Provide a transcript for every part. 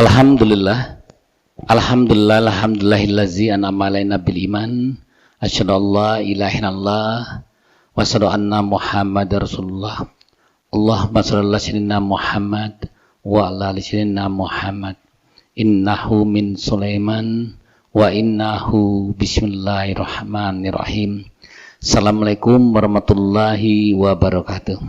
Alhamdulillah, alhamdulillahillazi an'ama alaina bil iman. Asyhadu an la ilaha illallah wa asyhadu anna Muhammadar Rasulullah. Allahumma shalli ala sayyidina Muhammad wa ala ali sayyidina Muhammad. Innahu min Sulaiman wa innahu bismillahirrahmanirrahim. Assalamualaikum warahmatullahi wabarakatuh.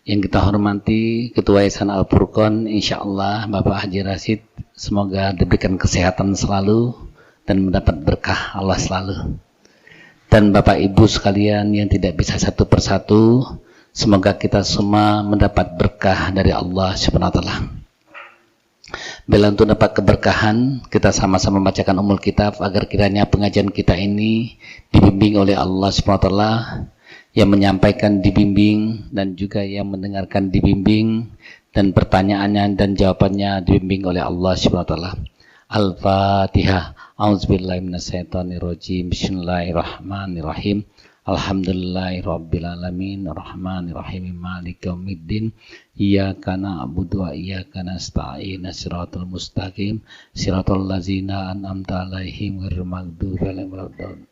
Yang kita hormati Ketua Yayasan Al-Furqan, insyaallah Bapak Haji Rashid, semoga diberikan kesehatan selalu dan mendapat berkah Allah selalu. Dan Bapak Ibu sekalian yang tidak bisa satu persatu, semoga kita semua mendapat berkah dari Allah Subhanahu wa taala. Bila untuk dapat keberkahan, kita sama-sama membacakan Ummul Kitab agar kiranya pengajian kita ini dibimbing oleh Allah Subhanahu wa taala, yang menyampaikan dibimbing dan juga yang mendengarkan dibimbing, dan pertanyaannya dan jawabannya dibimbing oleh Allah Subhanahu wa taala. Al-Fatihah. A'udzubillahi minasyaitonirrajim. Bismillahirrahmanirrahim. Alhamdulillahirabbil alamin, arrahmanirrahim, maliki yaumiddin. Iyyaka na'budu wa iyyaka nasta'in. Shiratal mustaqim, shiratal ladzina an'amta 'alaihim ghairil maghdubi 'alaihim waladdallin.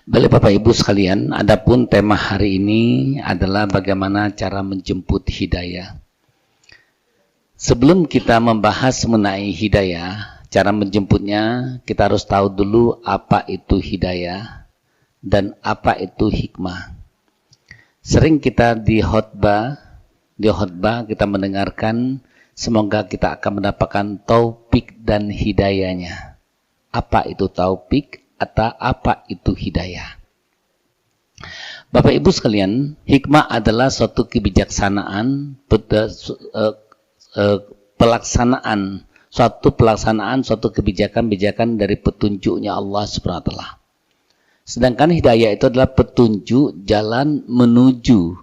Baik Bapak Ibu sekalian, adapun tema hari ini adalah bagaimana cara menjemput hidayah. Sebelum kita membahas mengenai hidayah, cara menjemputnya, kita harus tahu dulu apa itu hidayah dan apa itu hikmah. Sering kita di khotbah kita mendengarkan, semoga kita akan mendapatkan taufik dan hidayahnya. Apa itu taufik atau apa itu hidayah? Bapak Ibu sekalian, hikmah adalah suatu kebijaksanaan, pelaksanaan suatu kebijakan dari petunjuknya Allah Subhanahu wa taala. Sedangkan hidayah itu adalah petunjuk jalan menuju,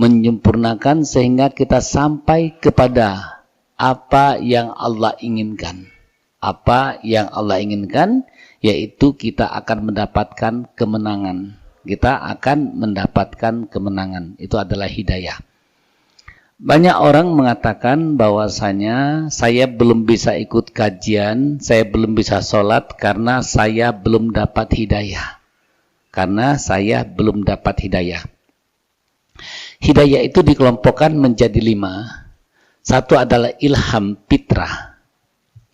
menyempurnakan sehingga kita sampai kepada apa yang Allah inginkan. Apa yang Allah inginkan, yaitu kita akan mendapatkan kemenangan. Kita akan mendapatkan kemenangan. Itu adalah hidayah. Banyak orang mengatakan bahwasanya saya belum bisa ikut kajian, saya belum bisa sholat karena saya belum dapat hidayah. Karena saya belum dapat hidayah. Hidayah itu dikelompokkan menjadi 5. Satu adalah ilham fitrah.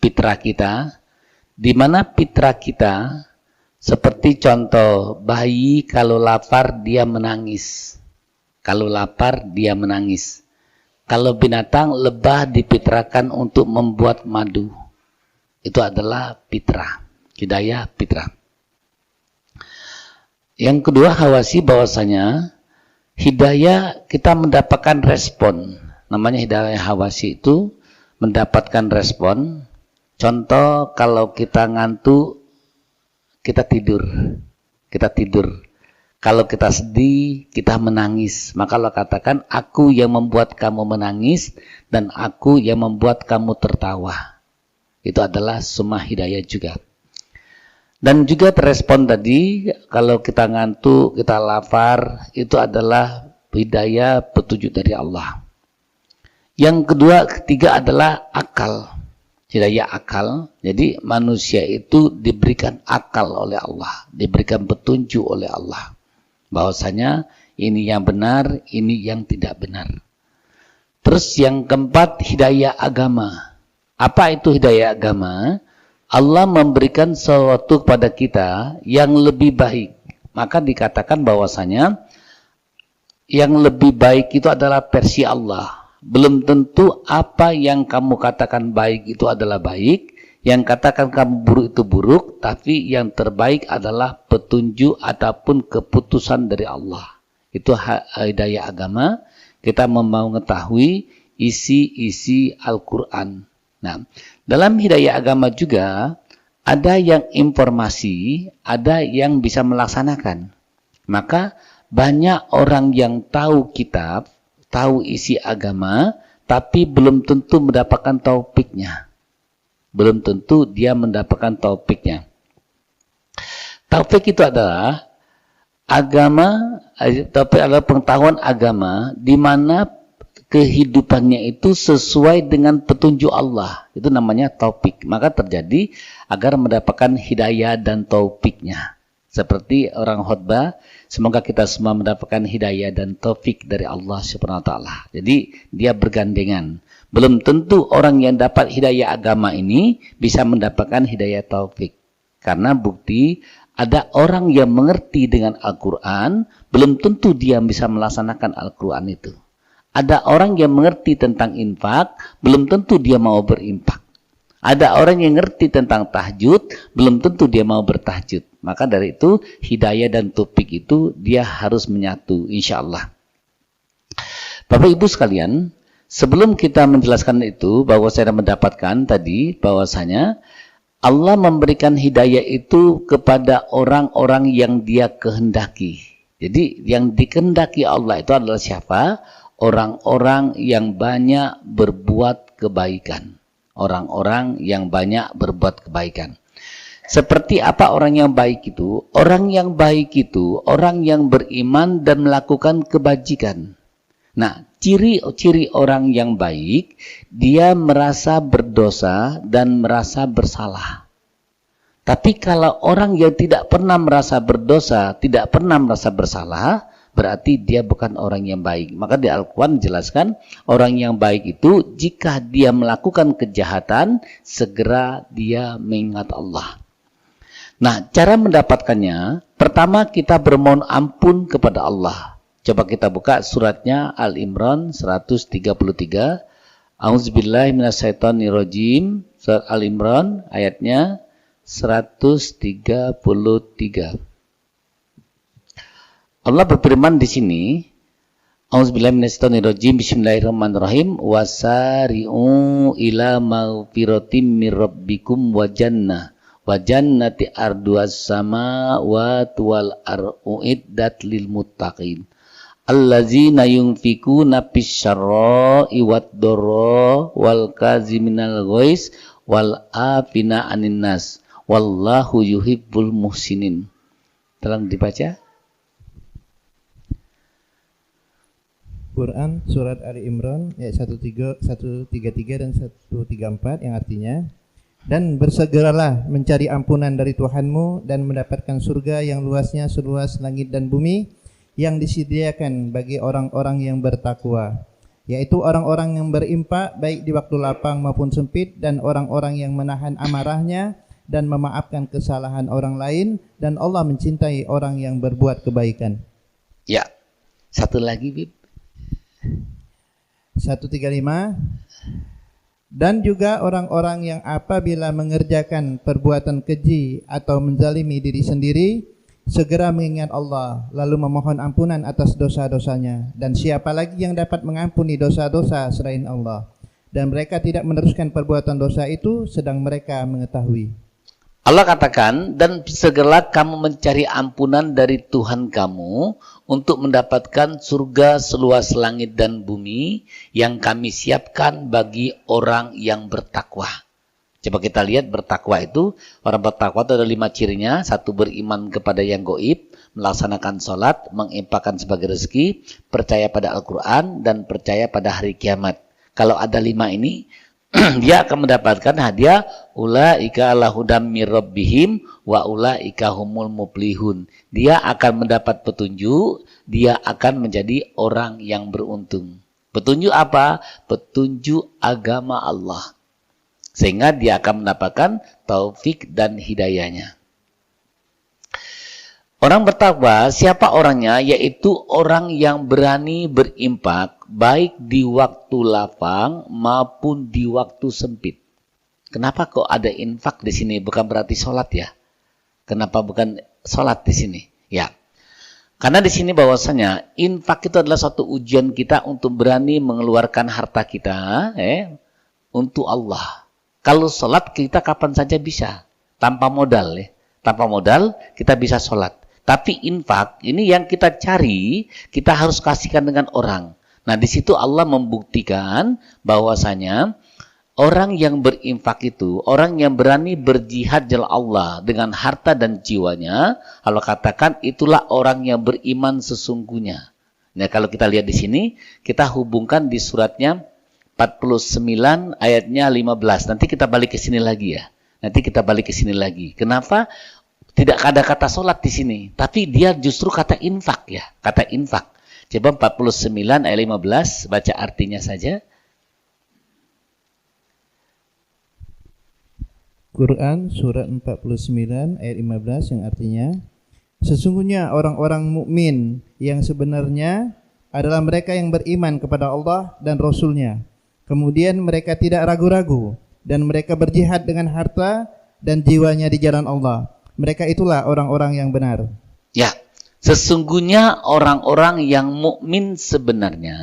Fitrah kita, di mana fitrah kita, seperti contoh bayi kalau lapar dia menangis. Kalau lapar dia menangis. Kalau binatang lebah difitrahkan untuk membuat madu. Itu adalah fitrah. Hidayah fitrah. Yang kedua, hawasi, bahwasanya hidayah kita mendapatkan respon. Namanya hidayah hawasi itu mendapatkan respon. Contoh kalau kita ngantuk, kita tidur. Kalau kita sedih, kita menangis. Maka Allah katakan, aku yang membuat kamu menangis dan aku yang membuat kamu tertawa. Itu adalah semua hidayah juga. Dan juga terrespon tadi, kalau kita ngantuk, kita lapar, itu adalah hidayah petunjuk dari Allah. Yang kedua, ketiga adalah akal. Hidayah akal. Jadi manusia itu diberikan akal oleh Allah, diberikan petunjuk oleh Allah, bahwasanya ini yang benar, ini yang tidak benar. Terus yang keempat, hidayah agama. Apa itu hidayah agama? Allah memberikan sesuatu kepada kita yang lebih baik. Maka dikatakan bahwasanya yang lebih baik itu adalah versi Allah. Belum tentu apa yang kamu katakan baik itu adalah baik, yang katakan kamu buruk itu buruk, tapi yang terbaik adalah petunjuk ataupun keputusan dari Allah. Itu hidayah agama. Kita mau mengetahui isi-isi Al-Quran. Nah, dalam hidayah agama juga ada yang informasi, ada yang bisa melaksanakan. Maka banyak orang yang tahu kitab, tahu isi agama, tapi belum tentu mendapatkan taufiknya. Belum tentu dia mendapatkan taufiknya. Taufik itu adalah agama, taufik adalah pengetahuan agama di mana kehidupannya itu sesuai dengan petunjuk Allah. Itu namanya taufik. Maka terjadi agar mendapatkan hidayah dan taufiknya. Seperti orang khutbah, semoga kita semua mendapatkan hidayah dan taufik dari Allah Subhanahu wa taala. Jadi dia bergandengan. Belum tentu orang yang dapat hidayah agama ini bisa mendapatkan hidayah taufik. Karena bukti ada orang yang mengerti dengan Al-Quran, belum tentu dia bisa melaksanakan Al-Quran itu. Ada orang yang mengerti tentang infak, belum tentu dia mau berinfak. Ada orang yang ngerti tentang tahajud, belum tentu dia mau bertahajud. Maka dari itu, hidayah dan taufik itu dia harus menyatu, insya Allah. Bapak Ibu sekalian, sebelum kita menjelaskan itu, bahwa saya mendapatkan tadi, bahwasanya Allah memberikan hidayah itu kepada orang-orang yang dia kehendaki. Jadi yang dikehendaki Allah itu adalah siapa? Orang-orang yang banyak berbuat kebaikan. Orang-orang yang banyak berbuat kebaikan. Seperti apa orang yang baik itu? Orang yang baik itu orang yang beriman dan melakukan kebajikan. Nah, ciri-ciri orang yang baik, dia merasa berdosa dan merasa bersalah. Tapi kalau orang yang tidak pernah merasa berdosa, tidak pernah merasa bersalah, berarti dia bukan orang yang baik. Maka di Al-Quran dijelaskan, orang yang baik itu jika dia melakukan kejahatan, segera dia mengingat Allah. Nah, cara mendapatkannya, pertama kita bermohon ampun kepada Allah. Coba kita buka suratnya Al-Imran 133. A'udzubillahi minasyaitonirrajim. Surat Al-Imran ayatnya 133. Allah berfirman di sini, A'udzubillahi minasyaitonirrajim. Bismillahirrahmanirrahim. Wasari'u ila maghfiratim mir rabbikum wa jannati arduas samawati wal ardu iddat lil muttaqin. Allazina yunfikuna bisyarra'i wad-dharra wal kaziminal ghaiz wal afina 'anin nas wallahu yuhibbul muhsinin. Tolong dibaca. Quran surat Ali Imran ayat 133 dan 134 yang artinya, dan bersegeralah mencari ampunan dari Tuhanmu dan mendapatkan surga yang luasnya seluas langit dan bumi, yang disediakan bagi orang-orang yang bertakwa, yaitu orang-orang yang berimpak baik di waktu lapang maupun sempit, dan orang-orang yang menahan amarahnya dan memaafkan kesalahan orang lain, dan Allah mencintai orang yang berbuat kebaikan. Ya, satu lagi Bib. 135. Dan juga orang-orang yang apabila mengerjakan perbuatan keji atau menzalimi diri sendiri, segera mengingat Allah, lalu memohon ampunan atas dosa-dosanya. Dan siapa lagi yang dapat mengampuni dosa-dosa selain Allah? Dan mereka tidak meneruskan perbuatan dosa itu, sedang mereka mengetahui. Allah katakan, dan segeralah kamu mencari ampunan dari Tuhan kamu untuk mendapatkan surga seluas langit dan bumi yang kami siapkan bagi orang yang bertakwa. Coba kita lihat bertakwa itu, orang bertakwa itu ada 5 cirinya. 1, beriman kepada yang gaib, melaksanakan sholat, menginfakkan sebagai rezeki, percaya pada Al-Quran, dan percaya pada hari kiamat. Kalau ada 5 ini, dia akan mendapatkan hadiah ulaika ala hudam mir rabbihim wa ulaika humul muflihun. Dia akan mendapat petunjuk, dia akan menjadi orang yang beruntung. Petunjuk apa? Petunjuk agama Allah. Sehingga dia akan mendapatkan taufik dan hidayahnya. Orang bertakwa, siapa orangnya? Yaitu orang yang berani berimpak, baik di waktu lapang maupun di waktu sempit. Kenapa kok ada infak di sini? Bukan berarti sholat ya? Kenapa bukan sholat di sini? Ya, karena di sini bahwasanya infak itu adalah suatu ujian kita untuk berani mengeluarkan harta kita untuk Allah. Kalau sholat kita kapan saja bisa, tanpa modal ya. Tanpa modal kita bisa sholat. Tapi infak ini yang kita cari, kita harus kasihkan dengan orang. Nah di situ Allah membuktikan bahwasanya orang yang berinfak itu, orang yang berani berjihad jalan Allah dengan harta dan jiwanya, Allah katakan itulah orang yang beriman sesungguhnya. Nah, kalau kita lihat di sini, kita hubungkan di suratnya 49 ayatnya 15. Nanti kita balik ke sini lagi ya. Nanti kita balik ke sini lagi. Kenapa tidak ada kata sholat di sini? Tapi dia justru kata infak ya. Kata infak. Coba 49 ayat 15, baca artinya saja. Quran surat 49 ayat 15 yang artinya, sesungguhnya orang-orang mukmin yang sebenarnya adalah mereka yang beriman kepada Allah dan Rasul-Nya. Kemudian mereka tidak ragu-ragu dan mereka berjihad dengan harta dan jiwanya di jalan Allah. Mereka itulah orang-orang yang benar. Ya, sesungguhnya orang-orang yang mukmin sebenarnya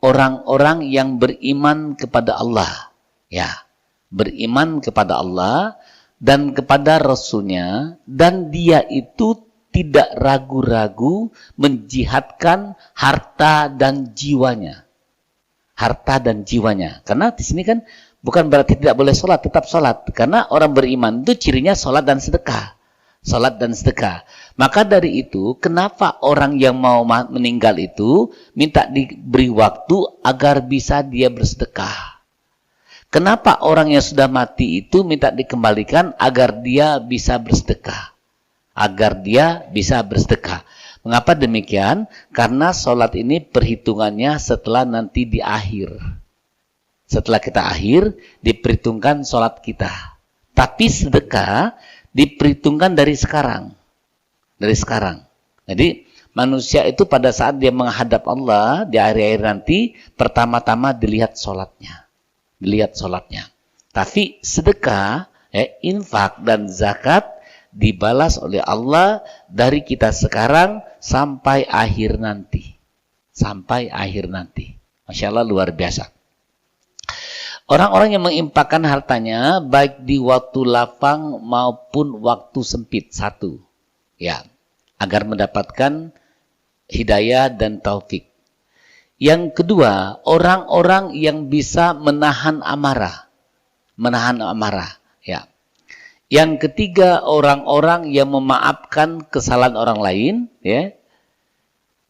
orang-orang yang beriman kepada Allah. Ya, beriman kepada Allah dan kepada Rasul-Nya, dan dia itu tidak ragu-ragu menjihadkan harta dan jiwanya. Harta dan jiwanya. Karena di sini kan bukan berarti tidak boleh sholat, tetap sholat. Karena orang beriman itu cirinya sholat dan sedekah. Sholat dan sedekah. Maka dari itu, kenapa orang yang mau meninggal itu minta diberi waktu agar bisa dia bersedekah? Kenapa orang yang sudah mati itu minta dikembalikan agar dia bisa bersedekah? Agar dia bisa bersedekah. Mengapa demikian? Karena sholat ini perhitungannya setelah nanti di akhir. Setelah kita akhir, diperhitungkan sholat kita. Tapi sedekah diperhitungkan dari sekarang. Dari sekarang. Jadi manusia itu pada saat dia menghadap Allah di akhir-akhir nanti, pertama-tama dilihat sholatnya. Dilihat sholatnya. Tapi sedekah, infak dan zakat dibalas oleh Allah dari kita sekarang sampai akhir nanti. Sampai akhir nanti. Masya Allah, luar biasa. Orang-orang yang menginfakkan hartanya baik di waktu lapang maupun waktu sempit. Satu. Ya, agar mendapatkan hidayah dan taufik. Yang kedua, orang-orang yang bisa menahan amarah. Menahan amarah. Ya. Yang ketiga, orang-orang yang memaafkan kesalahan orang lain. Ya.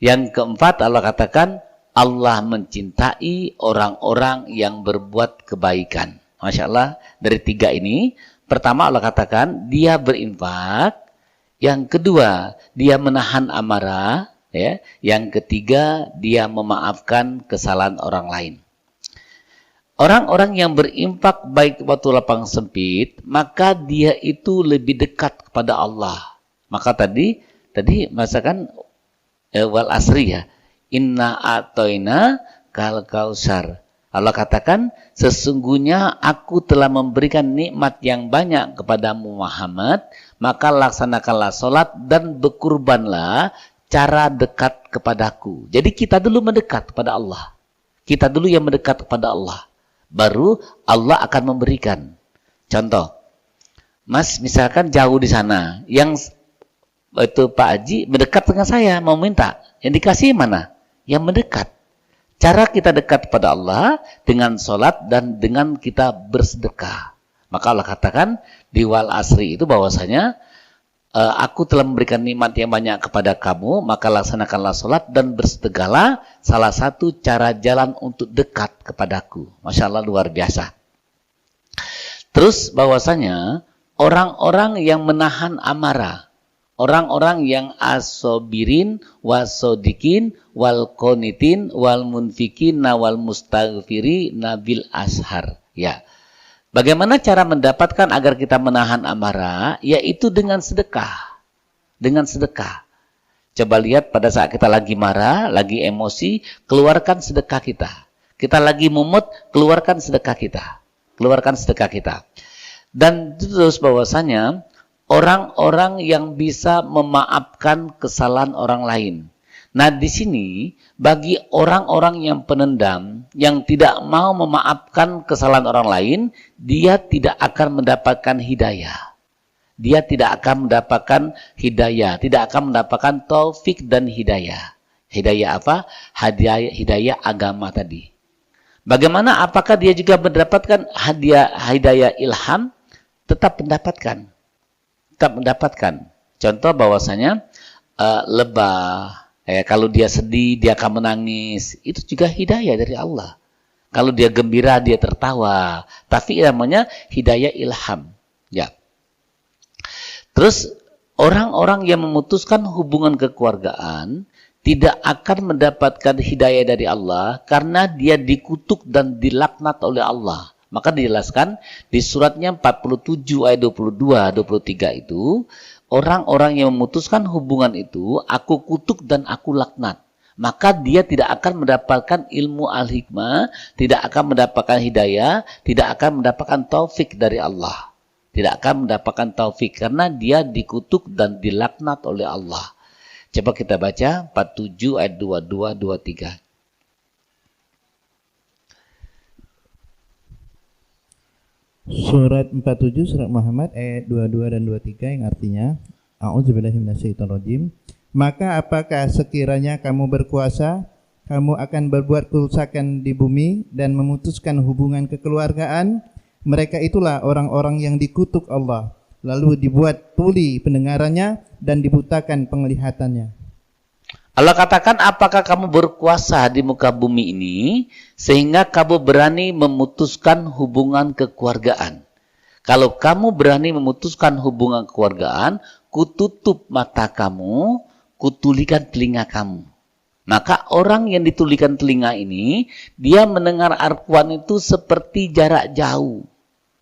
Yang keempat, Allah katakan, Allah mencintai orang-orang yang berbuat kebaikan. Masya Allah, dari tiga ini, pertama Allah katakan, dia berinfak. Yang kedua, dia menahan amarah. Ya. Yang ketiga, dia memaafkan kesalahan orang lain. Orang-orang yang berinfak baik waktu lapang sempit, maka dia itu lebih dekat kepada Allah. Maka tadi masakan wal asri ya. Inna a'toina kal kausar. Allah katakan, sesungguhnya aku telah memberikan nikmat yang banyak kepadamu Muhammad, maka laksanakanlah sholat dan berkurbanlah cara dekat kepadaku. Jadi kita dulu mendekat kepada Allah. Kita dulu yang mendekat kepada Allah. Baru Allah akan memberikan. Contoh, Mas misalkan jauh di sana, yang itu Pak Haji mendekat dengan saya, mau minta. Yang dikasih mana? Yang mendekat. Cara kita dekat kepada Allah dengan sholat dan dengan kita bersedekah. Maka Allah katakan di wal asri itu bahwasanya aku telah memberikan nikmat yang banyak kepada kamu, maka laksanakanlah sholat dan bersedekahlah, salah satu cara jalan untuk dekat kepadaku. Masya Allah, luar biasa. Terus bahwasanya orang-orang yang menahan amarah, orang-orang yang asobirin, wasodikin, wal qonitin, wal munfikin, wal mustaghfiri, nabil ashar. Ya. Bagaimana cara mendapatkan agar kita menahan amarah? Yaitu dengan sedekah. Dengan sedekah. Coba lihat pada saat kita lagi marah, lagi emosi, keluarkan sedekah kita. Kita lagi mumut, keluarkan sedekah kita. Keluarkan sedekah kita. Dan terus bahwasanya orang-orang yang bisa memaafkan kesalahan orang lain. Nah, di sini bagi orang-orang yang penendam, yang tidak mau memaafkan kesalahan orang lain, dia tidak akan mendapatkan hidayah. Dia tidak akan mendapatkan hidayah, tidak akan mendapatkan taufik dan hidayah. Hidayah apa? Hidayah agama tadi. Bagaimana? Apakah dia juga mendapatkan hidayah ilham? Tetap mendapatkan. Tetap mendapatkan. Contoh bahwasanya lebah, Kalau dia sedih, dia akan menangis. Itu juga hidayah dari Allah. Kalau dia gembira, dia tertawa. Tapi namanya hidayah ilham. Ya. Terus orang-orang yang memutuskan hubungan kekeluargaan tidak akan mendapatkan hidayah dari Allah karena dia dikutuk dan dilaknat oleh Allah. Maka dijelaskan di suratnya 47 ayat 22, 23 itu, orang-orang yang memutuskan hubungan itu, aku kutuk dan aku laknat. Maka dia tidak akan mendapatkan ilmu al-hikmah, tidak akan mendapatkan hidayah, tidak akan mendapatkan taufik dari Allah. Tidak akan mendapatkan taufik karena dia dikutuk dan dilaknat oleh Allah. Coba kita baca 47 ayat 22, 23. Surat 47 surat Muhammad ayat 22 dan 23 yang artinya A'udzubillahi minasyaitonirrajim. Maka apakah sekiranya kamu berkuasa, kamu akan berbuat kerusakan di bumi dan memutuskan hubungan kekeluargaan? Mereka itulah orang-orang yang dikutuk Allah, lalu dibuat tuli pendengarannya dan dibutakan penglihatannya. Allah katakan, apakah kamu berkuasa di muka bumi ini sehingga kamu berani memutuskan hubungan kekeluargaan? Kalau kamu berani memutuskan hubungan kekeluargaan, kututup mata kamu, kutulikan telinga kamu. Maka orang yang ditulikan telinga ini, dia mendengar Al-Quran itu seperti jarak jauh.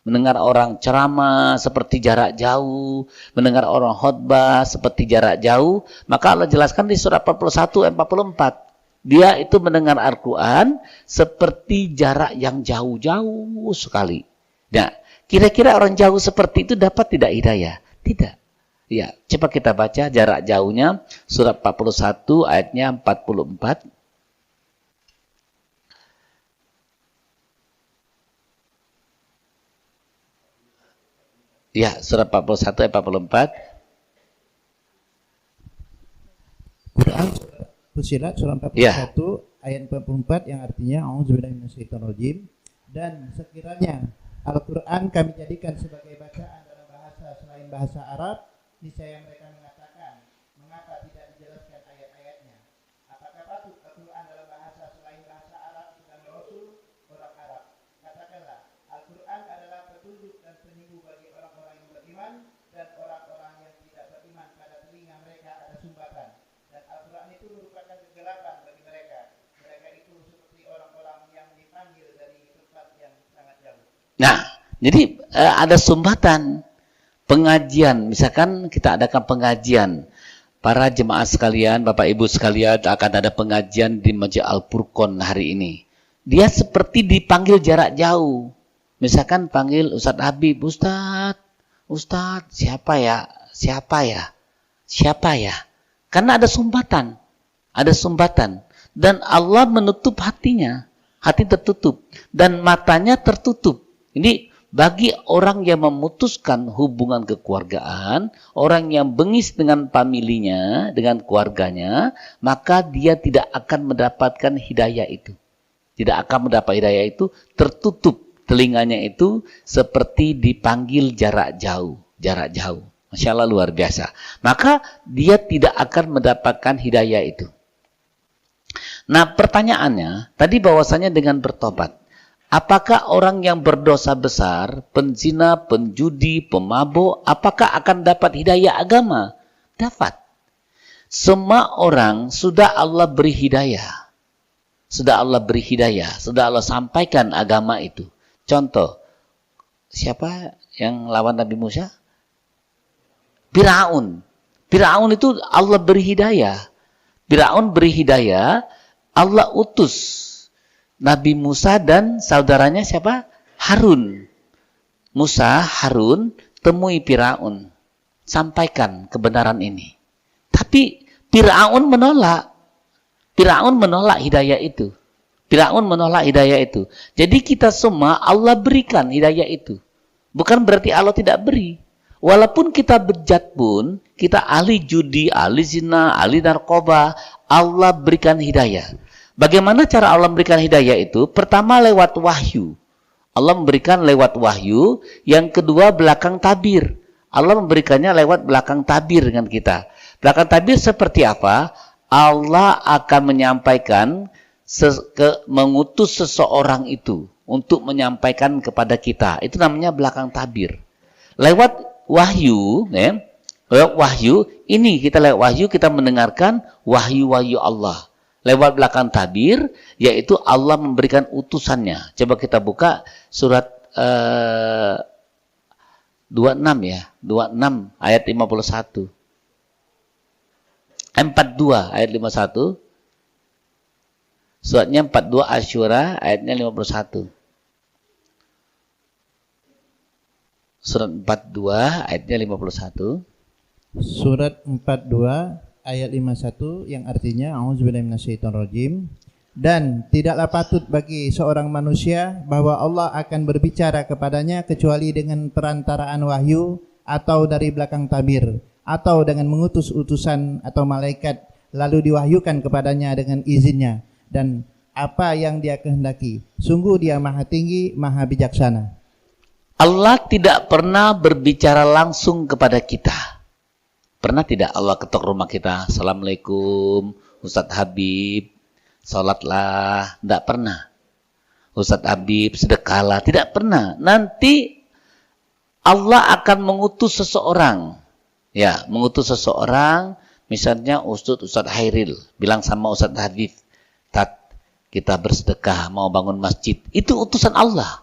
Mendengar orang ceramah seperti jarak jauh, mendengar orang khutbah seperti jarak jauh. Maka Allah jelaskan di surat 41 ayat 44. Dia itu mendengar Al-Quran seperti jarak yang jauh-jauh sekali. Nah, kira-kira orang jauh seperti itu dapat tidak hidayah? Tidak. Ya, coba kita baca jarak jauhnya surat 41 ayatnya 44. Ya, surat 41 ayat 44. Quran Fussilat surat 41 Ya. ayat 44 yang artinya A'udzubillahi minasyaitonirrajim. Dan sekiranya Al-Quran kami jadikan sebagai bacaan dalam bahasa selain bahasa Arab, niscaya mereka mengatakan, mengapa tidak dijelaskan ayat-ayatnya? Apakah patut Al-Quran dalam bahasa selain bahasa Arab dan Rasul orang Arab? Katakanlah, Al-Quran adalah petunjuk dan penyembuh bagi orang-orang yang beriman, dan orang-orang yang tidak beriman pada telinga mereka ada sumbatan. Dan Al-Quran itu merupakan kegelapan bagi mereka. Mereka itu seperti orang-orang yang dipanggil dari tempat yang sangat jauh. Nah, jadi ada sumbatan pengajian. Misalkan kita adakan pengajian. Para jemaah sekalian, Bapak Ibu sekalian, akan ada pengajian di Masjid Al-Furqon hari ini. Dia seperti dipanggil jarak jauh. Misalkan panggil Ustadz Habib, Ustadz, siapa ya? Karena ada sumbatan. Dan Allah menutup hatinya. Hati tertutup. Dan matanya tertutup. Ini bagi orang yang memutuskan hubungan kekeluargaan, orang yang bengis dengan familinya, dengan keluarganya, maka dia tidak akan mendapatkan hidayah itu. Tidak akan mendapat hidayah itu, tertutup telinganya itu seperti dipanggil jarak jauh. Masya Allah, luar biasa. Maka dia tidak akan mendapatkan hidayah itu. Nah, pertanyaannya, tadi bahwasanya dengan bertobat, apakah orang yang berdosa besar, penzina, penjudi, pemabuk, apakah akan dapat hidayah agama? Dapat. Semua orang sudah Allah beri hidayah. Sudah Allah sampaikan agama itu. Contoh, siapa yang lawan Nabi Musa? Firaun. Firaun itu Allah beri hidayah. Allah utus Nabi Musa dan saudaranya siapa? Harun. Musa, Harun, temui Firaun. Sampaikan kebenaran ini. Tapi Firaun menolak. Hidayah itu. Jadi kita semua Allah berikan hidayah itu. Bukan berarti Allah tidak beri. Walaupun kita bejat pun, kita ahli judi, ahli zina, ahli narkoba, Allah berikan hidayah. Bagaimana cara Allah memberikan hidayah itu? Pertama lewat wahyu. Allah memberikan lewat wahyu. Yang kedua belakang tabir. Allah memberikannya lewat belakang tabir dengan kita. Belakang tabir seperti apa? Allah akan menyampaikan mengutus seseorang itu untuk menyampaikan kepada kita. Itu namanya belakang tabir. Lewat wahyu, ya, lewat wahyu, ini kita lewat wahyu kita mendengarkan wahyu-wahyu Allah. Lewat belakang tabir, yaitu Allah memberikan utusannya. Coba kita buka surat 26 ya, 26 ayat 51. 42 ayat 51. Suratnya 42 Asyura ayatnya 51. Surat 42 ayatnya 51. Surat 42 ayat 51 yang artinya A'udzubillahi minasyaitonirrajim. Dan tidaklah patut bagi seorang manusia bahwa Allah akan berbicara kepadanya kecuali dengan perantaraan wahyu atau dari belakang tabir atau dengan mengutus utusan atau malaikat lalu diwahyukan kepadanya dengan izinnya dan apa yang dia kehendaki. Sungguh dia maha tinggi, maha bijaksana. Allah tidak pernah berbicara langsung kepada kita. Pernah tidak Allah ketok rumah kita, Assalamualaikum, Ustadz Habib, sholatlah? Tidak pernah. Ustadz Habib, sedekahlah? Tidak pernah. Nanti Allah akan mengutus seseorang. Ya, mengutus seseorang, misalnya Ustadz Hairil, bilang sama Ustadz Habib, kita bersedekah, mau bangun masjid. Itu utusan Allah.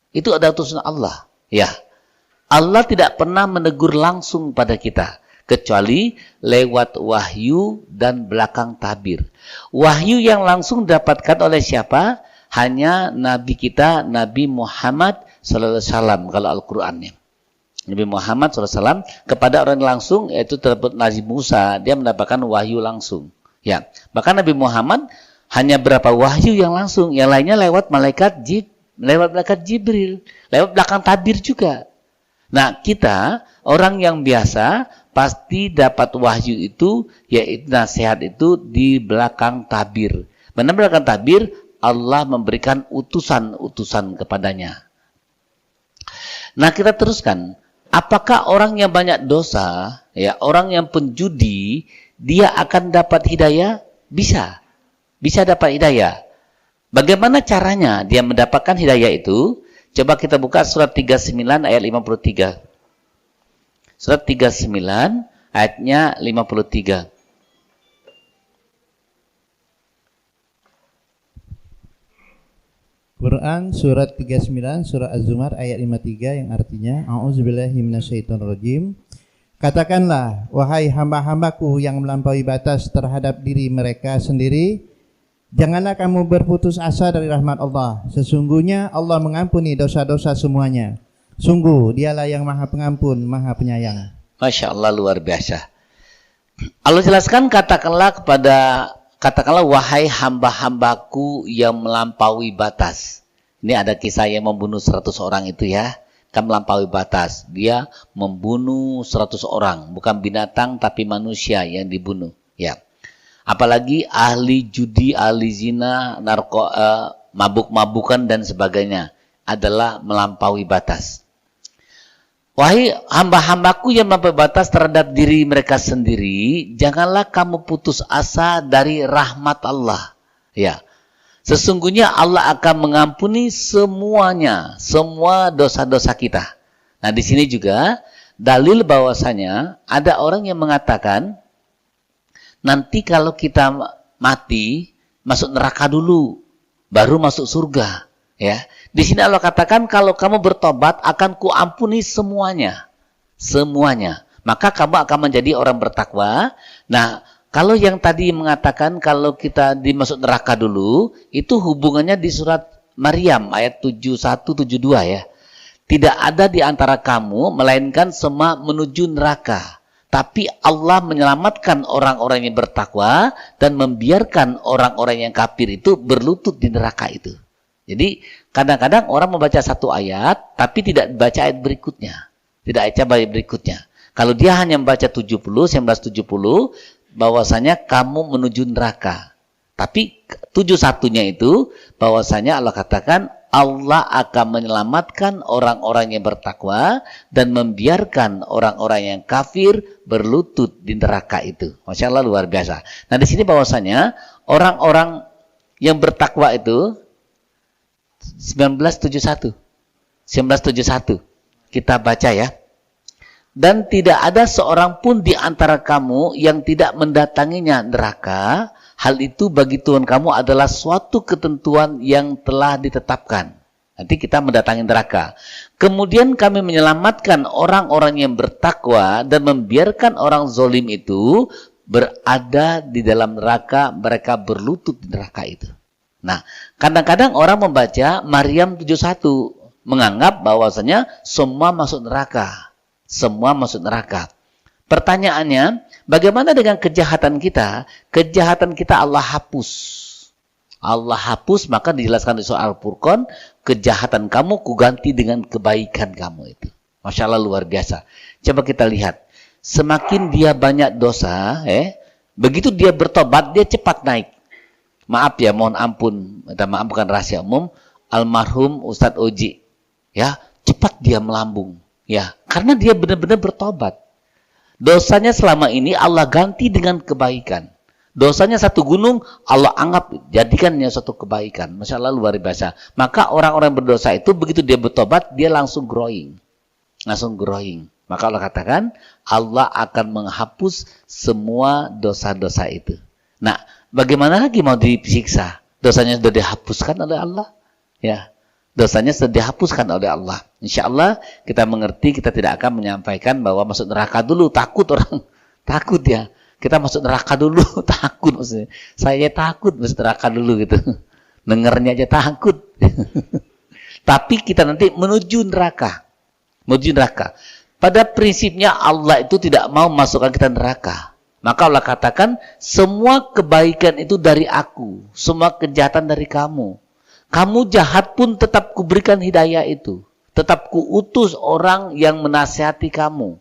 Itu ada utusan Allah. Ya, Allah tidak pernah menegur langsung pada kita, kecuali lewat wahyu dan belakang tabir. Wahyu yang langsung didapatkan oleh siapa? Hanya Nabi kita, Nabi Muhammad SAW, kalau Al-Qurannya. Nabi Muhammad SAW kepada orang langsung, yaitu terdapat Nabi Musa, dia mendapatkan wahyu langsung. Ya, bahkan Nabi Muhammad hanya berapa wahyu yang langsung, yang lainnya lewat malaikat Jibril, lewat belakang tabir juga. Nah, kita orang yang biasa pasti dapat wahyu itu, yaitu nasihat itu di belakang tabir. Mana belakang tabir? Allah memberikan utusan-utusan kepadanya. Nah, kita teruskan. Apakah orang yang banyak dosa, ya, orang yang penjudi, dia akan dapat hidayah? Bisa. Bisa dapat hidayah. Bagaimana caranya dia mendapatkan hidayah itu? Coba kita buka surat 39 ayat 53. Surat 39 ayatnya 53. Quran surat 39 surah Az-Zumar ayat 53 yang artinya A'udzubillahi minasyaitonirrajim. Katakanlah, wahai hamba-hambaku yang melampaui batas terhadap diri mereka sendiri, janganlah kamu berputus asa dari rahmat Allah. Sesungguhnya Allah mengampuni dosa-dosa semuanya. Sungguh dialah yang maha pengampun, maha penyayang. Masya Allah, luar biasa. Allah jelaskan, katakanlah wahai hamba-hambaku yang melampaui batas. Ini ada kisah yang membunuh 100 orang itu ya. Kan melampaui batas. Dia membunuh 100 orang. Bukan binatang tapi manusia yang dibunuh. Ya. Apalagi ahli judi, ahli zina, mabuk-mabukan dan sebagainya. Adalah melampaui batas. Wahai hamba-hambaku yang melampaui batas terhadap diri mereka sendiri, janganlah kamu putus asa dari rahmat Allah. Ya, sesungguhnya Allah akan mengampuni semuanya, semua dosa-dosa kita. Nah, di sini juga dalil bahwasanya ada orang yang mengatakan nanti kalau kita mati masuk neraka dulu, baru masuk surga. Ya, di sini Allah katakan kalau kamu bertobat akan kuampuni semuanya, semuanya. Maka kamu akan menjadi orang bertakwa. Nah, kalau yang tadi mengatakan kalau kita dimasuk neraka dulu, itu hubungannya di surat Maryam ayat 71-72 ya. Tidak ada di antara kamu melainkan semua menuju neraka. Tapi Allah menyelamatkan orang-orang yang bertakwa dan membiarkan orang-orang yang kafir itu berlutut di neraka itu. Jadi kadang-kadang orang membaca satu ayat tapi tidak baca ayat berikutnya. Tidak baca ayat berikutnya. Kalau dia hanya membaca 1970 bahwasanya kamu menuju neraka. Tapi 71-nya itu bahwasanya Allah katakan Allah akan menyelamatkan orang-orang yang bertakwa dan membiarkan orang-orang yang kafir berlutut di neraka itu. Masya Allah, luar biasa. Nah, di sini bahwasanya orang-orang yang bertakwa itu 1971. Kita baca ya. Dan tidak ada seorang pun di antara kamu yang tidak mendatanginya neraka. Hal itu bagi Tuhan kamu adalah suatu ketentuan yang telah ditetapkan. Nanti kita mendatangi neraka. Kemudian kami menyelamatkan orang-orang yang bertakwa dan membiarkan orang zolim itu berada di dalam neraka, mereka berlutut di neraka itu. Nah, kadang-kadang orang membaca Maryam 71 menganggap bahwasanya semua masuk neraka. Semua masuk neraka. Pertanyaannya, bagaimana dengan kejahatan kita? Kejahatan kita Allah hapus. Allah hapus, maka dijelaskan di surah Al-Furqan, kejahatan kamu kuganti dengan kebaikan kamu itu. Masya Allah, luar biasa. Coba kita lihat. Semakin dia banyak dosa, begitu dia bertobat, dia cepat naik. Maaf ya, mohon ampun, maaf bukan rahasia umum, almarhum Ustadz Oji, ya, cepat dia melambung, ya, karena dia benar-benar bertobat. Dosanya selama ini Allah ganti dengan kebaikan. Dosanya satu gunung, Allah anggap jadikannya suatu kebaikan. Masya Allah, luar biasa. Maka orang-orang berdosa itu begitu dia bertobat, dia langsung growing. Langsung growing. Maka Allah katakan, Allah akan menghapus semua dosa-dosa itu. Nah, bagaimana lagi mau disiksa? Dosanya sudah dihapuskan oleh Allah. Ya, dosanya sudah dihapuskan oleh Allah. Insya Allah kita mengerti, kita tidak akan menyampaikan bahwa masuk neraka dulu. Takut orang, takut ya. Kita masuk neraka dulu, takut maksudnya. Saya takut masuk neraka dulu gitu. Dengernya aja takut. Tapi kita nanti menuju neraka. Menuju neraka. Pada prinsipnya Allah itu tidak mau masukkan kita neraka. Maka Allah katakan, semua kebaikan itu dari aku. Semua kejahatan dari kamu. Kamu jahat pun tetap kuberikan hidayah itu. Tetap kuutus orang yang menasihati kamu.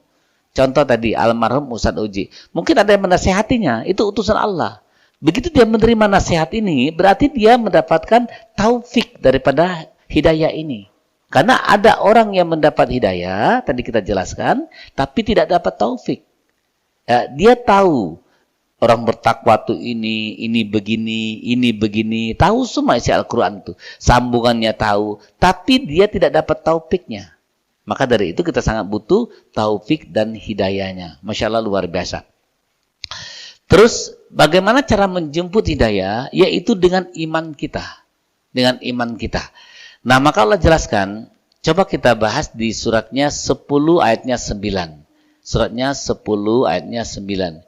Contoh tadi, almarhum Ustadz Uji. Mungkin ada yang menasihatinya, itu utusan Allah. Begitu dia menerima nasihat ini, berarti dia mendapatkan taufik daripada hidayah ini. Karena ada orang yang mendapat hidayah, tadi kita jelaskan, tapi tidak dapat taufik. Ya, dia tahu orang bertakwa tuh ini begini, tahu semua isi Al-Quran itu, sambungannya tahu, tapi dia tidak dapat taufiknya. Maka dari itu kita sangat butuh taufik dan hidayahnya. Masya Allah, luar biasa. Terus bagaimana cara menjemput hidayah? Yaitu dengan iman kita. Dengan iman kita. Nah, maka Allah jelaskan, coba kita bahas di suratnya 10 ayatnya 9. Suratnya 10 ayatnya 9.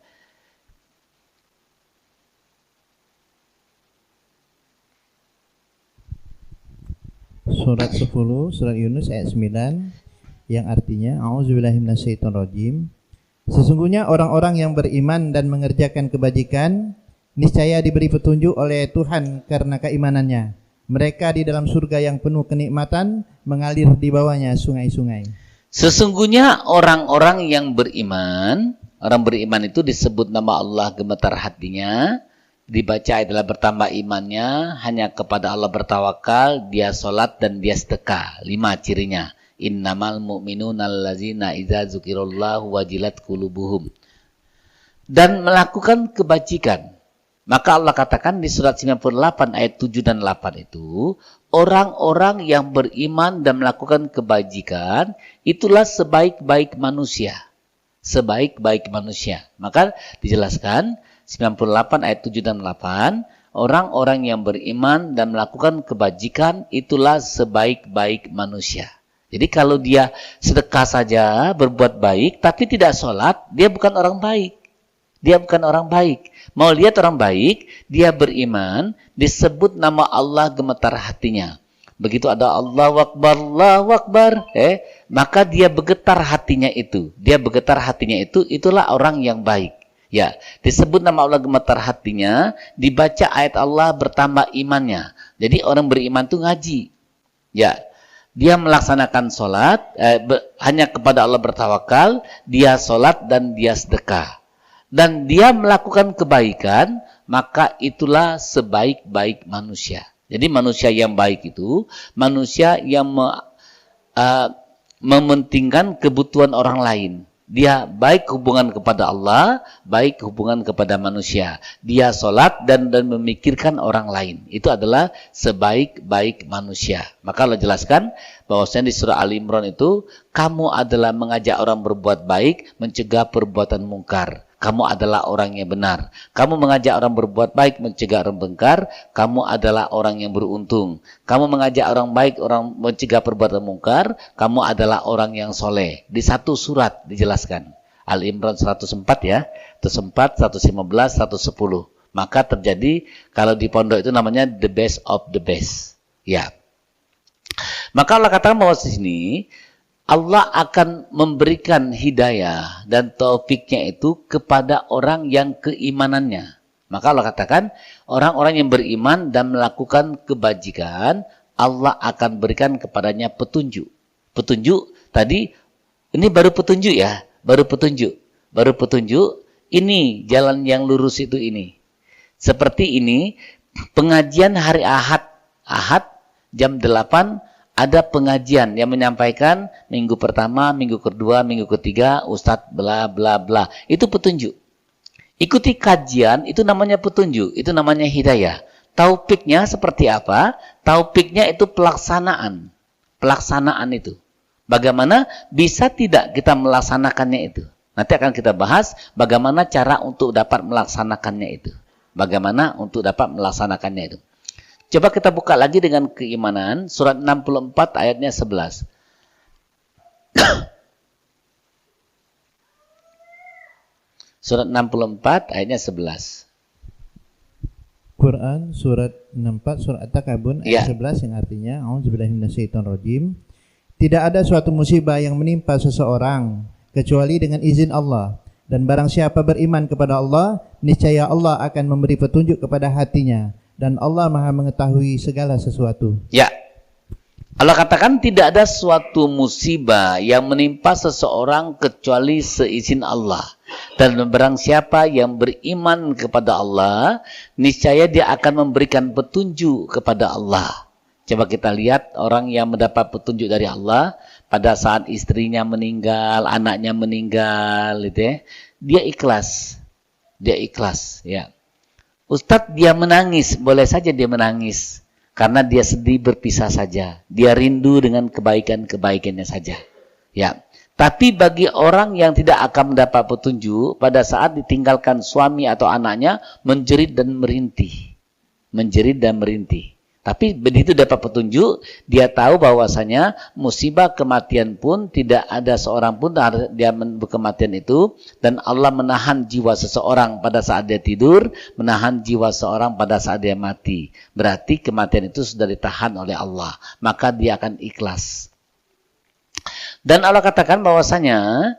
Surat 10, surat Yunus ayat 9, yang artinya A'udzubillahi minasyaitonirrajim. Sesungguhnya orang-orang yang beriman dan mengerjakan kebajikan niscaya diberi petunjuk oleh Tuhan karena keimanannya. Mereka di dalam surga yang penuh kenikmatan, mengalir di bawahnya sungai-sungai. Sesungguhnya orang-orang yang beriman, orang beriman itu disebut nama Allah gemetar hatinya, dibaca adalah bertambah imannya, hanya kepada Allah bertawakal, dia sholat dan dia sedekah. 5 cirinya. Innamal mu'minuna allazina idza dzukirallahu wajilat qulubuhum. Dan melakukan kebajikan. Maka Allah katakan di surat 98 ayat 7 dan 8 itu, orang-orang yang beriman dan melakukan kebajikan itulah sebaik-baik manusia. Sebaik-baik manusia. Maka dijelaskan 98 ayat 7 dan 8, orang-orang yang beriman dan melakukan kebajikan itulah sebaik-baik manusia. Jadi kalau dia sedekah saja, berbuat baik, tapi tidak sholat, dia bukan orang baik. Dia bukan orang baik. Mau lihat orang baik, dia beriman, disebut nama Allah gemetar hatinya. Begitu ada Allahu Akbar, maka dia bergetar hatinya itu. Dia bergetar hatinya itu, itulah orang yang baik. Ya, disebut nama Allah gemetar hatinya, dibaca ayat Allah bertambah imannya. Jadi orang beriman itu ngaji. Ya. Dia melaksanakan sholat, hanya kepada Allah bertawakal, dia sholat dan dia sedekah. Dan dia melakukan kebaikan, maka itulah sebaik-baik manusia. Jadi manusia yang baik itu manusia yang mementingkan kebutuhan orang lain. Dia baik hubungan kepada Allah, baik hubungan kepada manusia. Dia sholat dan memikirkan orang lain. Itu adalah sebaik-baik manusia. Maka Allah jelaskan bahwasanya di surah Ali Imran itu, kamu adalah mengajak orang berbuat baik, mencegah perbuatan mungkar. Kamu adalah orang yang benar. Kamu mengajak orang berbuat baik, mencegah orang mungkar. Kamu adalah orang yang beruntung. Kamu mengajak orang baik, orang mencegah perbuatan mungkar. Kamu adalah orang yang soleh. Di satu surat dijelaskan. Al-Imran 104 ya. 104, 115, 110. Maka terjadi kalau di pondok itu namanya the best of the best. Ya. Maka Allah katakan bahwa di sini Allah akan memberikan hidayah dan taufiknya itu kepada orang yang keimanannya. Maka Allah katakan, orang-orang yang beriman dan melakukan kebajikan, Allah akan berikan kepadanya petunjuk. Petunjuk tadi, ini baru petunjuk ya, baru petunjuk, ini jalan yang lurus itu ini. Seperti ini, pengajian hari Ahad jam 8, ada pengajian yang menyampaikan minggu pertama, minggu kedua, minggu ketiga, Ustadz bla bla bla. Itu petunjuk. Ikuti kajian, itu namanya petunjuk. Itu namanya hidayah. Taufiknya seperti apa? Taufiknya itu pelaksanaan. Pelaksanaan itu. Bagaimana bisa tidak kita melaksanakannya itu? Nanti akan kita bahas bagaimana cara untuk dapat melaksanakannya itu. Bagaimana untuk dapat melaksanakannya itu. Coba kita buka lagi dengan keimanan, surat 64 ayatnya 11. Surat 64 ayatnya 11. Quran surat 64 surat At-Takabun ayat 11 yang artinya A'udzubillahi minasyaitonirrajim. Tidak ada suatu musibah yang menimpa seseorang kecuali dengan izin Allah, dan barang siapa beriman kepada Allah, niscaya Allah akan memberi petunjuk kepada hatinya. Dan Allah Maha mengetahui segala sesuatu. Ya. Allah katakan tidak ada suatu musibah yang menimpa seseorang kecuali seizin Allah. Dan barang siapa yang beriman kepada Allah, niscaya dia akan memberikan petunjuk kepada Allah. Coba kita lihat orang yang mendapat petunjuk dari Allah pada saat istrinya meninggal, anaknya meninggal, gitu ya. Dia ikhlas. Dia ikhlas, ya. Ustadz dia menangis, boleh saja dia menangis. Karena dia sedih berpisah saja. Dia rindu dengan kebaikan-kebaikannya saja. Ya. Tapi bagi orang yang tidak akan mendapat petunjuk, pada saat ditinggalkan suami atau anaknya, menjerit dan merintih. Menjerit dan merintih. Tapi begitu dapat petunjuk, dia tahu bahwasanya musibah kematian pun tidak ada seorang pun dia kematian itu, dan Allah menahan jiwa seseorang pada saat dia tidur, menahan jiwa seseorang pada saat dia mati. Berarti kematian itu sudah ditahan oleh Allah, maka dia akan ikhlas. Dan Allah katakan bahwasanya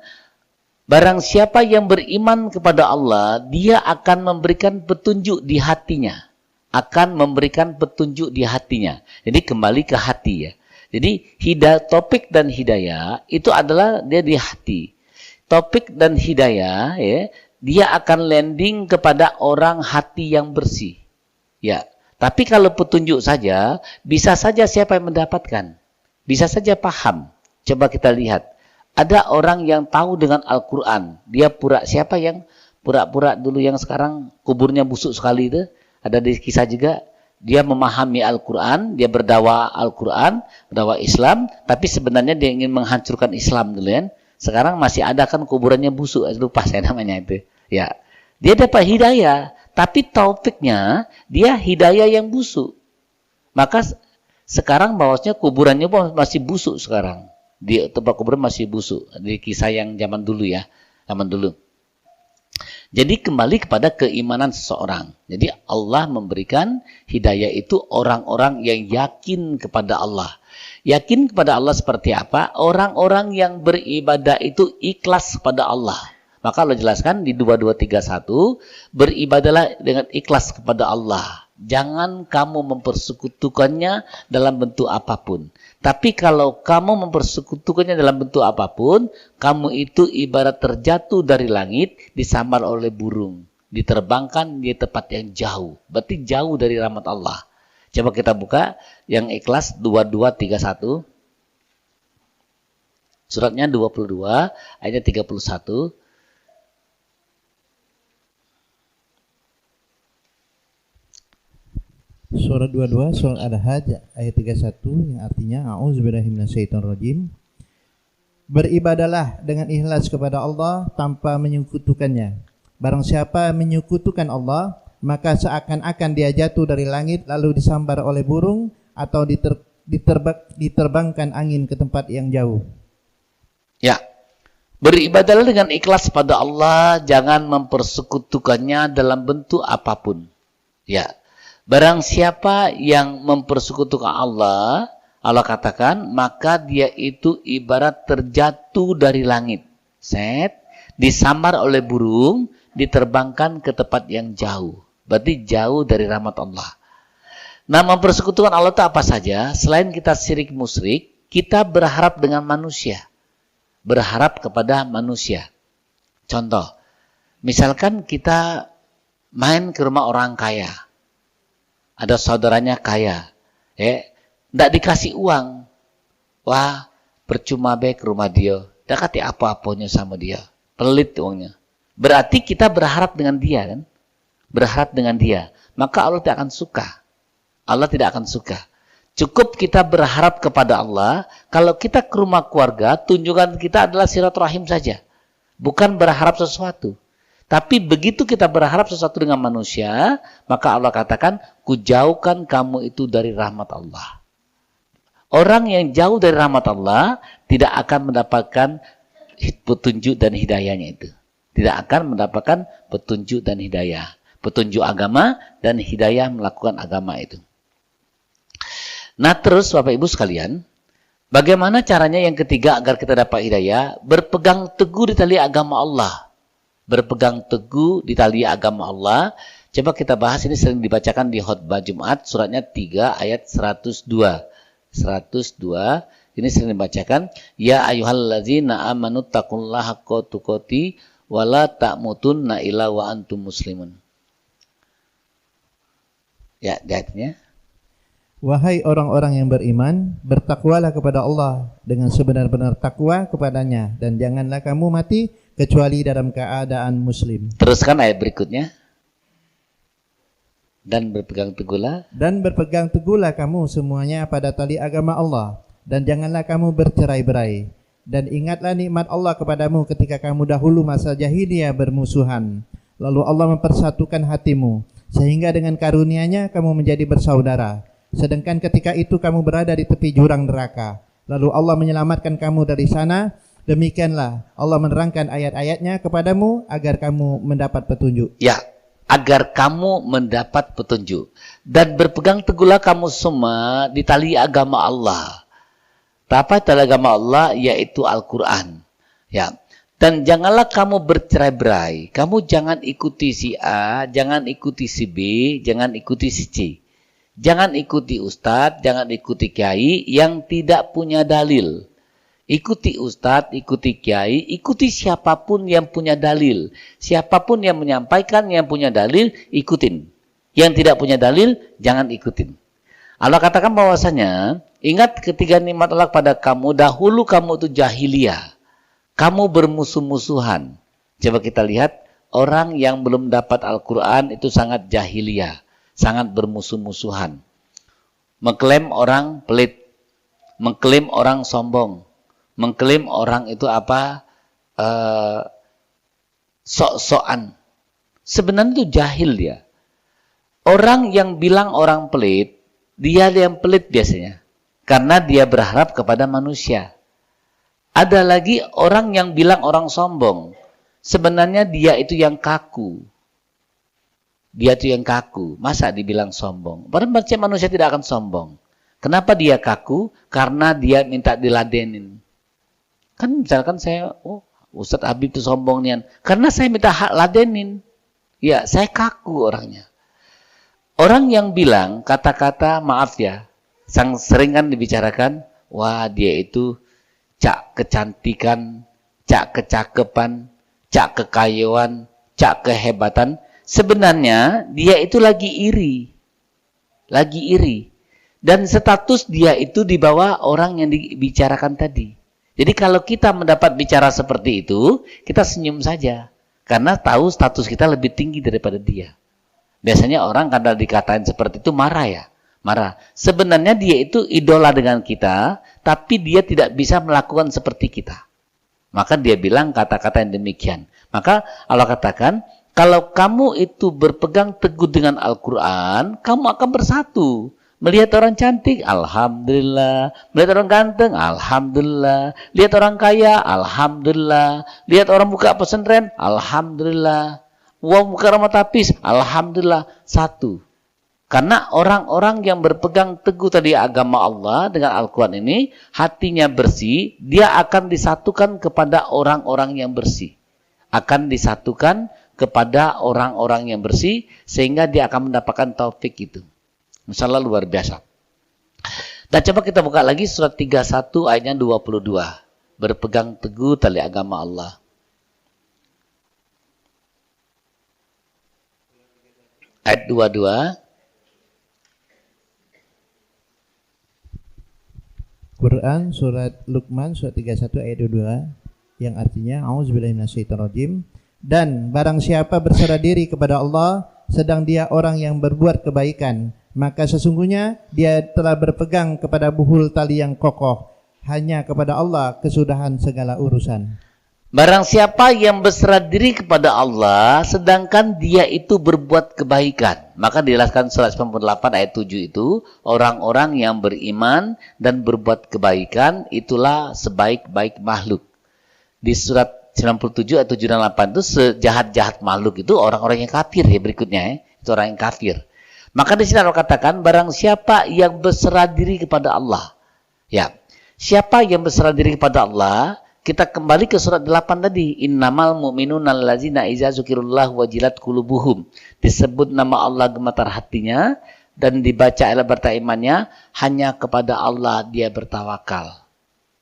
barang siapa yang beriman kepada Allah, dia akan memberikan petunjuk di hatinya. Akan memberikan petunjuk di hatinya. Jadi kembali ke hati ya. Jadi topik dan hidayah itu adalah dia di hati. Topik dan hidayah ya, dia akan landing kepada orang hati yang bersih. Ya. Tapi kalau petunjuk saja, bisa saja siapa yang mendapatkan? Bisa saja paham. Coba kita lihat. Ada orang yang tahu dengan Al-Qur'an. Dia siapa yang pura-pura dulu yang sekarang kuburnya busuk sekali itu? Ada di kisah juga, dia memahami Al-Quran, dia berdakwah Al-Quran, berdakwah Islam, tapi sebenarnya dia ingin menghancurkan Islam dulu kan. Sekarang masih ada kan kuburannya busuk, lupa saya namanya itu. Ya, dia dapat hidayah, tapi taufiknya dia hidayah yang busuk. Maka sekarang bahwasanya kuburannya masih busuk sekarang. Di tempat kuburan masih busuk. Di kisah yang zaman dulu ya, zaman dulu. Jadi kembali kepada keimanan seseorang. Jadi Allah memberikan hidayah itu orang-orang yang yakin kepada Allah. Yakin kepada Allah seperti apa? Orang-orang yang beribadah itu ikhlas kepada Allah. Maka Allah jelaskan di 2231, beribadahlah dengan ikhlas kepada Allah. Jangan kamu mempersekutukannya dalam bentuk apapun. Tapi kalau kamu mempersekutukannya dalam bentuk apapun, kamu itu ibarat terjatuh dari langit, disambar oleh burung. Diterbangkan di tempat yang jauh. Berarti jauh dari rahmat Allah. Coba kita buka yang Ikhlas 2231. Suratnya 22 ayat 31. Surat 22 surat Al-Hajj ayat 31 yang artinya a'udzubillahi minasyaitonirrajim. Beribadalah dengan ikhlas kepada Allah tanpa menyekutukannya. Barang siapa menyekutukan Allah, maka seakan-akan dia jatuh dari langit lalu disambar oleh burung atau diterbangkan angin ke tempat yang jauh. Ya. Beribadalah dengan ikhlas pada Allah, jangan mempersekutukannya dalam bentuk apapun. Ya. Barang siapa yang mempersekutukan Allah, Allah katakan, maka dia itu ibarat terjatuh dari langit. Disambar oleh burung, diterbangkan ke tempat yang jauh. Berarti jauh dari rahmat Allah. Nah, mempersekutukan Allah itu apa saja? Selain kita syirik musyrik, kita berharap dengan manusia. Berharap kepada manusia. Contoh, misalkan kita main ke rumah orang kaya. Ada saudaranya kaya, ndak dikasih uang, wah percuma be ke rumah dia, ndak kasih apa-apanya sama dia, pelit uangnya. Berarti kita berharap dengan dia kan, berharap dengan dia, maka Allah tidak akan suka. Allah tidak akan suka. Cukup kita berharap kepada Allah. Kalau kita ke rumah keluarga, tunjukkan kita adalah silaturahim saja, bukan berharap sesuatu. Tapi begitu kita berharap sesuatu dengan manusia, maka Allah katakan, kujauhkan kamu itu dari rahmat Allah. Orang yang jauh dari rahmat Allah tidak akan mendapatkan petunjuk dan hidayahnya itu. Tidak akan mendapatkan petunjuk dan hidayah. Petunjuk agama dan hidayah melakukan agama itu. Nah terus Bapak Ibu sekalian, bagaimana caranya yang ketiga agar kita dapat hidayah? Berpegang teguh di tali agama Allah. Berpegang teguh di tali agama Allah. Coba kita bahas, ini sering dibacakan di khutbah Jumat, suratnya 3 ayat 102. 102 ini sering dibacakan, ya ayyuhallazina amanu taqullaha haqqa tuqatih wa la tamutunna illa wa antum muslimun. Ya, ayatnya. Wahai orang-orang yang beriman, bertakwalah kepada Allah dengan sebenar-benar takwa kepadanya, dan janganlah kamu mati kecuali dalam keadaan muslim. Teruskan ayat berikutnya. Dan berpegang teguhlah kamu semuanya pada tali agama Allah, dan janganlah kamu bercerai-berai. Dan ingatlah nikmat Allah kepadamu ketika kamu dahulu masa jahiliyah bermusuhan. Lalu Allah mempersatukan hatimu, sehingga dengan karunia-Nya kamu menjadi bersaudara. Sedangkan ketika itu kamu berada di tepi jurang neraka. Lalu Allah menyelamatkan kamu dari sana. Demikianlah Allah menerangkan ayat-ayatnya kepadamu agar kamu mendapat petunjuk. Ya, agar kamu mendapat petunjuk. Dan berpegang teguhlah kamu semua di tali agama Allah. Apa tali agama Allah? Yaitu Al-Quran. Ya. Dan janganlah kamu bercerai-berai. Kamu jangan ikuti si A, jangan ikuti si B, jangan ikuti si C. Jangan ikuti ustadz, jangan ikuti kiai yang tidak punya dalil. Ikuti ustadz, ikuti kiai, ikuti siapapun yang punya dalil. Siapapun yang menyampaikan yang punya dalil, ikutin. Yang tidak punya dalil, jangan ikutin. Allah katakan bahwasanya, ingat ketika nikmat Allah pada kamu, dahulu kamu itu jahiliyah. Kamu bermusuh-musuhan. Coba kita lihat, orang yang belum dapat Al-Quran itu sangat jahiliyah. Sangat bermusuh-musuhan. Mengklaim orang pelit. Mengklaim orang sombong. Mengklaim orang itu apa? Sok-sokan. Sebenarnya itu jahil dia. Orang yang bilang orang pelit, dia yang pelit biasanya. Karena dia berharap kepada manusia. Ada lagi orang yang bilang orang sombong. Sebenarnya dia itu yang kaku. Dia itu yang kaku. Masa dibilang sombong? Padahal manusia tidak akan sombong. Kenapa dia kaku? Karena dia minta diladenin. Kan misalkan saya, Ustadz Habib itu sombong nian. Karena saya minta hak ladenin. Ya, saya kaku orangnya. Orang yang bilang kata-kata maaf ya, sering kan dibicarakan, wah dia itu cak kecantikan, cak kecakapan, cak kekayaan, cak kehebatan. Sebenarnya dia itu lagi iri. lagi iri. Dan status dia itu di bawah orang yang dibicarakan tadi. Jadi kalau kita mendapat bicara seperti itu, kita senyum saja. Karena tahu status kita lebih tinggi daripada dia. Biasanya orang kadang dikatain seperti itu marah ya. Marah. Sebenarnya dia itu idola dengan kita, tapi dia tidak bisa melakukan seperti kita. Maka dia bilang kata-kata yang demikian. Maka Allah katakan, kalau kamu itu berpegang teguh dengan Al-Quran, kamu akan bersatu. Melihat orang cantik, alhamdulillah. Melihat orang ganteng, alhamdulillah. Lihat orang kaya, alhamdulillah. Lihat orang buka pesantren, alhamdulillah. Wong buka rumah tapis, alhamdulillah. Satu. Karena orang-orang yang berpegang teguh tadi agama Allah dengan Al-Quran ini, hatinya bersih, dia akan disatukan kepada orang-orang yang bersih. Akan disatukan kepada orang-orang yang bersih, sehingga dia akan mendapatkan taufik itu. Masalah luar biasa. Dan coba kita buka lagi surat 31 ayatnya 22. Berpegang teguh tali agama Allah. Ayat 22. Quran surat Luqman surat 31 ayat 22 yang artinya A'udzubillahi minasyaitonirrajim. Dan barang siapa berserah diri kepada Allah sedang dia orang yang berbuat kebaikan, maka sesungguhnya dia telah berpegang kepada buhul tali yang kokoh. Hanya kepada Allah kesudahan segala urusan. Barang siapa yang berserah diri kepada Allah sedangkan dia itu berbuat kebaikan, maka dijelaskan surat 98 ayat 7 itu, orang-orang yang beriman dan berbuat kebaikan itulah sebaik-baik makhluk. Di surat 97 atau 78 itu sejahat-jahat makhluk itu orang-orang yang kafir ya berikutnya ya. Itu orang yang kafir. Maka di sini Allah katakan barang siapa yang berserah diri kepada Allah. Ya. Siapa yang berserah diri kepada Allah? Kita kembali ke surat 8 tadi. Innamal mu'minuna allazina iza dzukirullah wajilat qulubuhum. Disebut nama Allah gemetar hatinya dan dibaca ayat berta imannya, hanya kepada Allah dia bertawakal.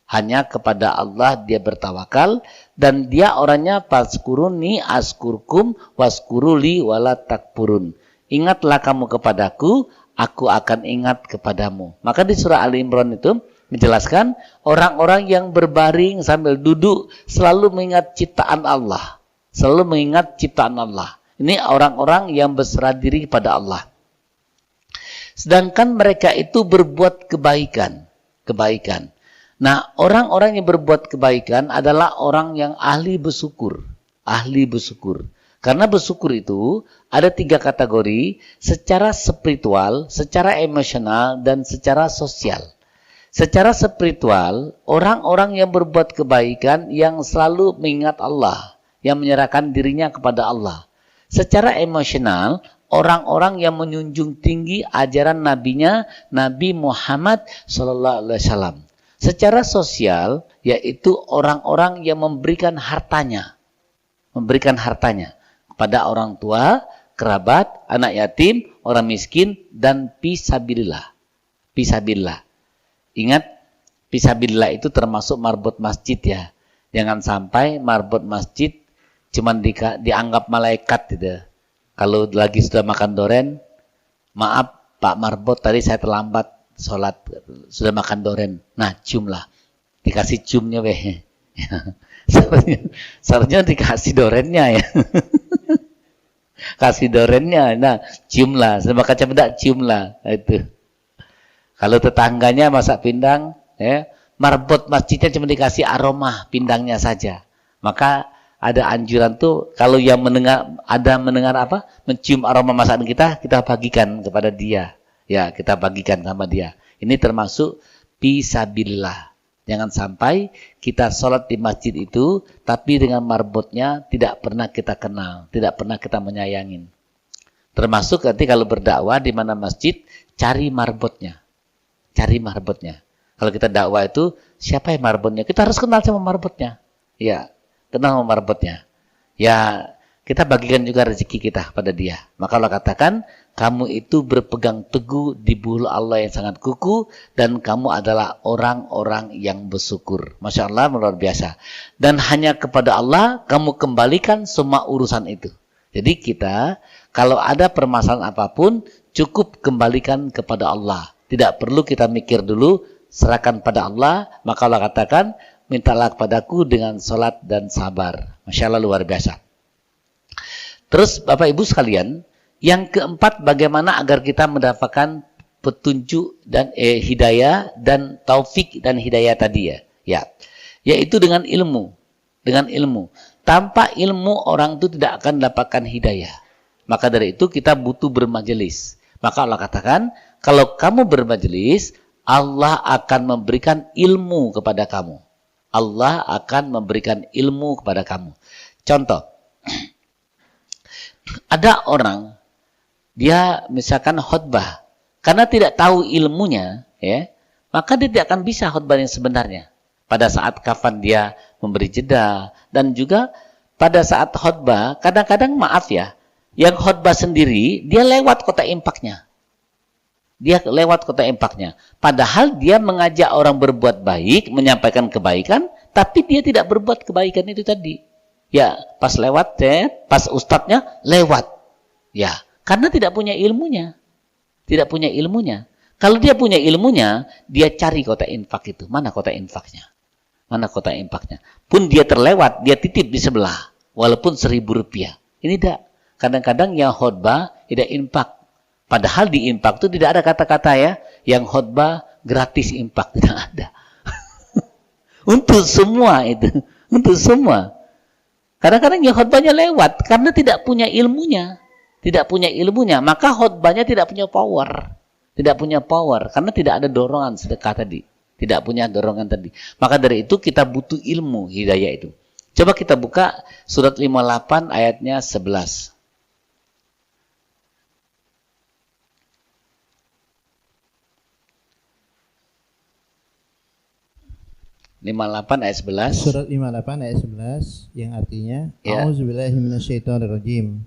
Hanya kepada Allah dia bertawakal dan dia orangnya faskuruni askurkum waskuruli wala takfurun. Ingatlah kamu kepadaku, aku akan ingat kepadamu. Maka di surah Ali Imran itu menjelaskan orang-orang yang berbaring sambil duduk selalu mengingat ciptaan Allah. Selalu mengingat ciptaan Allah. Ini orang-orang yang berserah diri kepada Allah. Sedangkan mereka itu berbuat kebaikan. Nah, orang-orang yang berbuat kebaikan adalah orang yang ahli bersyukur. Ahli bersyukur. Karena bersyukur itu ada 3 kategori, secara spiritual, secara emosional, dan secara sosial. Secara spiritual, orang-orang yang berbuat kebaikan yang selalu mengingat Allah, yang menyerahkan dirinya kepada Allah. Secara emosional, orang-orang yang menjunjung tinggi ajaran nabinya, Nabi Muhammad SAW. Secara sosial, yaitu orang-orang yang memberikan hartanya kepada orang tua, kerabat, anak yatim, orang miskin, dan fisabilillah. Ingat, fisabilillah itu termasuk marbot masjid ya. Jangan sampai marbot masjid cuma dianggap malaikat gitu. Kalau lagi sudah makan doren, maaf Pak Marbot tadi saya terlambat sholat, sudah makan doren. Nah, ciumlah. Dikasih ciumnya weh. Seharusnya dikasih dorennya ya. Kasih dorennya. Nah, ciumlah. Sudah makan cempedak, ciumlah. Nah, itu. Kalau tetangganya masak pindang, ya, marbot masjidnya cuma dikasih aroma pindangnya saja. Maka ada anjuran tuh kalau yang mendengar mencium aroma masakan kita bagikan kepada dia. Ya, kita bagikan sama dia. Ini termasuk fisabilillah. Jangan sampai kita sholat di masjid itu, tapi dengan marbotnya tidak pernah kita kenal, tidak pernah kita menyayangin. Termasuk nanti kalau berdakwah di mana masjid, cari marbotnya. Kalau kita dakwah itu, siapa yang marbotnya? Kita harus kenal sama marbotnya. Ya, kenal sama marbotnya. Ya, kita bagikan juga rezeki kita pada dia. Maka Allah katakan, kamu itu berpegang teguh di buhul Allah yang sangat kukuh, dan kamu adalah orang-orang yang bersyukur. Masya Allah, luar biasa. Dan hanya kepada Allah, kamu kembalikan semua urusan itu. Jadi kita, kalau ada permasalahan apapun, cukup kembalikan kepada Allah. Tidak perlu kita mikir dulu, serahkan pada Allah. Maka Allah katakan, mintalah kepadaku dengan salat dan sabar. Masya Allah, luar biasa. Terus Bapak Ibu sekalian, yang keempat, bagaimana agar kita mendapatkan petunjuk dan hidayah dan taufik dan hidayah tadi ya. Yaitu dengan ilmu. Dengan ilmu. Tanpa ilmu orang itu tidak akan mendapatkan hidayah. Maka dari itu kita butuh bermajelis. Maka Allah katakan, kalau kamu bermajelis, Allah akan memberikan ilmu kepada kamu. Allah akan memberikan ilmu kepada kamu. Contoh, ada orang, dia misalkan khutbah, karena tidak tahu ilmunya, ya, maka dia tidak akan bisa khutbah yang sebenarnya. Pada saat kapan dia memberi jeda, dan juga pada saat khutbah, kadang-kadang maaf ya, yang khutbah sendiri, dia lewat kota infaknya. Dia lewat kota infaknya. Padahal dia mengajak orang berbuat baik, menyampaikan kebaikan, tapi dia tidak berbuat kebaikan itu tadi. Ya, pas lewat, pas ustadznya lewat. Ya, karena tidak punya ilmunya. Tidak punya ilmunya. Kalau dia punya ilmunya, dia cari kota infak itu. Mana kota infaknya? Mana kota infaknya? Pun dia terlewat, dia titip di sebelah. Walaupun Rp1.000. Ini tidak. Kadang-kadang yang khutbah tidak infak. Padahal di infak itu tidak ada kata-kata ya. Yang khutbah gratis infak. Tidak ada. Untuk semua itu. Untuk semua. Kadang-kadang yang khutbahnya lewat. Karena tidak punya ilmunya. Tidak punya ilmunya. Maka khutbahnya tidak punya power. Tidak punya power. Karena tidak ada dorongan sedekah tadi. Tidak punya dorongan tadi. Maka dari itu kita butuh ilmu hidayah itu. Coba kita buka surat 58 ayatnya 11. 58 ayat 11. Surat 58 ayat 11 yang artinya A'udzubillahi minasyaitonirrajim.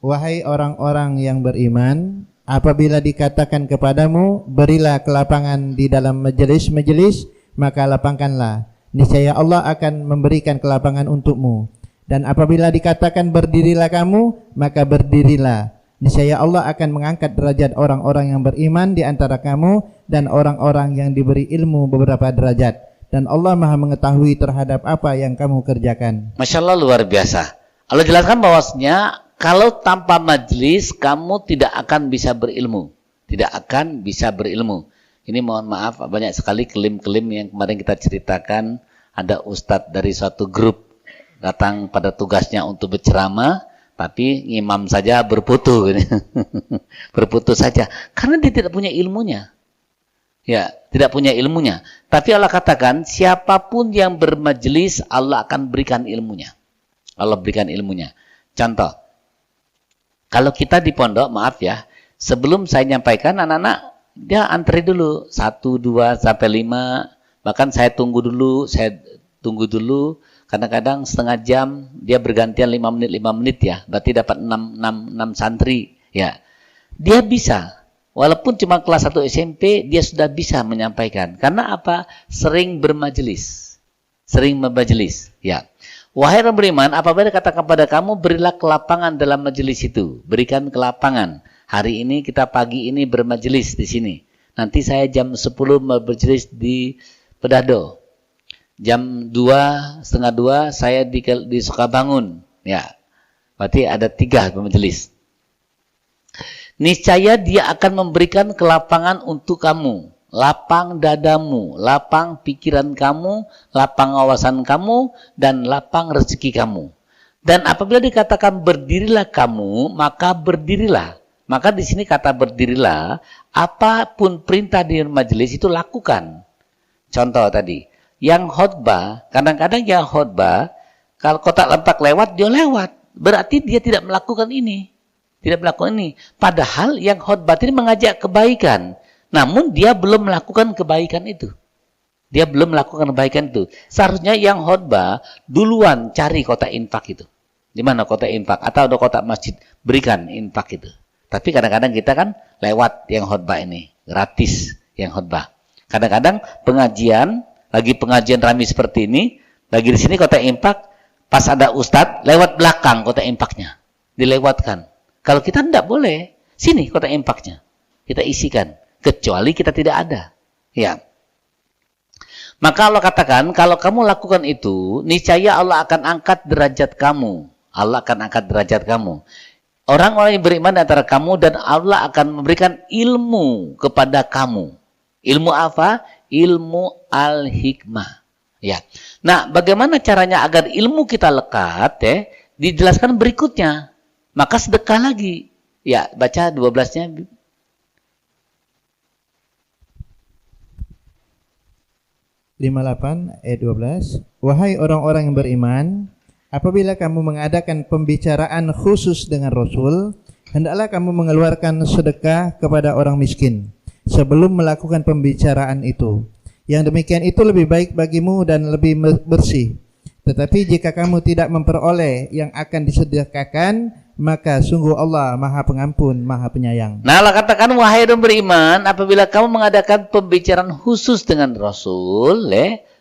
Wahai orang-orang yang beriman, apabila dikatakan kepadamu, berilah kelapangan di dalam majelis-majelis, maka lapangkanlah. Niscaya Allah akan memberikan kelapangan untukmu. Dan apabila dikatakan berdirilah kamu, maka berdirilah. Niscaya Allah akan mengangkat derajat orang-orang yang beriman di antara kamu dan orang-orang yang diberi ilmu beberapa derajat. Dan Allah Maha mengetahui terhadap apa yang kamu kerjakan. Masya Allah, luar biasa. Allah jelaskan bahwasanya kalau tanpa majlis kamu tidak akan bisa berilmu. Tidak akan bisa berilmu. Ini mohon maaf, banyak sekali klaim-klaim yang kemarin kita ceritakan. Ada ustadz dari suatu grup datang pada tugasnya untuk berceramah, tapi imam saja berfoto. Berfoto saja. Karena dia tidak punya ilmunya. Ya, tidak punya ilmunya. Tapi Allah katakan, siapapun yang bermajelis, Allah akan berikan ilmunya. Allah berikan ilmunya. Contoh, kalau kita di pondok, maaf ya, sebelum saya nyampaikan, anak-anak, dia antri dulu. 1, 2, sampai 5. Bahkan saya tunggu dulu. Kadang-kadang setengah jam, dia bergantian 5 menit ya. Berarti dapat 6 santri. Ya, dia bisa. Walaupun cuma kelas 1 SMP, dia sudah bisa menyampaikan. Karena apa? Sering bermajelis. Sering bermajelis. Ya. Wahai orang beriman, apabila katakan kepada kamu, berilah kelapangan dalam majelis itu. Berikan kelapangan. Hari ini kita pagi ini bermajelis di sini. Nanti saya jam 10 bermajelis di Pedado. Jam 2, setengah 2 saya di Sukabangun. Ya. Berarti ada 3 bermajelis. Niscaya dia akan memberikan kelapangan untuk kamu. Lapang dadamu, lapang pikiran kamu, lapang awasan kamu, dan lapang rezeki kamu. Dan apabila dikatakan berdirilah kamu, maka berdirilah. Maka di sini kata berdirilah, apapun perintah di majelis itu lakukan. Contoh tadi, yang khutbah, kadang-kadang yang khutbah, kalau kotak lempak lewat, dia lewat. Berarti dia tidak melakukan ini. Tidak melakukan ini. Padahal yang khutbah ini mengajak kebaikan. Namun dia belum melakukan kebaikan itu. Dia belum melakukan kebaikan itu. Seharusnya yang khutbah duluan cari kotak infak itu. Di mana kotak infak? Atau ada kotak masjid. Berikan infak itu. Tapi kadang-kadang kita kan lewat yang khutbah ini. Gratis yang khutbah. Kadang-kadang pengajian, lagi pengajian ramai seperti ini, lagi di sini kotak infak, pas ada ustadz, lewat belakang kotak infaknya. Dilewatkan. Kalau kita tidak boleh. Sini kotak infaknya. Kita isikan. Kecuali kita tidak ada. Ya. Maka Allah katakan, kalau kamu lakukan itu, niscaya Allah akan angkat derajat kamu. Allah akan angkat derajat kamu. Orang-orang yang beriman di antara kamu dan Allah akan memberikan ilmu kepada kamu. Ilmu apa? Ilmu al-hikmah. Ya. Nah, bagaimana caranya agar ilmu kita lekat? Dijelaskan berikutnya. Maka sedekah lagi. Ya, baca 12-nya. 58 ayat 12. Wahai orang-orang yang beriman, apabila kamu mengadakan pembicaraan khusus dengan Rasul, hendaklah kamu mengeluarkan sedekah kepada orang miskin sebelum melakukan pembicaraan itu. Yang demikian itu lebih baik bagimu dan lebih bersih. Tetapi jika kamu tidak memperoleh yang akan disedekahkan, maka sungguh Allah Maha Pengampun, Maha Penyayang. Nah, Allah katakan, wahai orang beriman, apabila kamu mengadakan pembicaraan khusus dengan Rasul,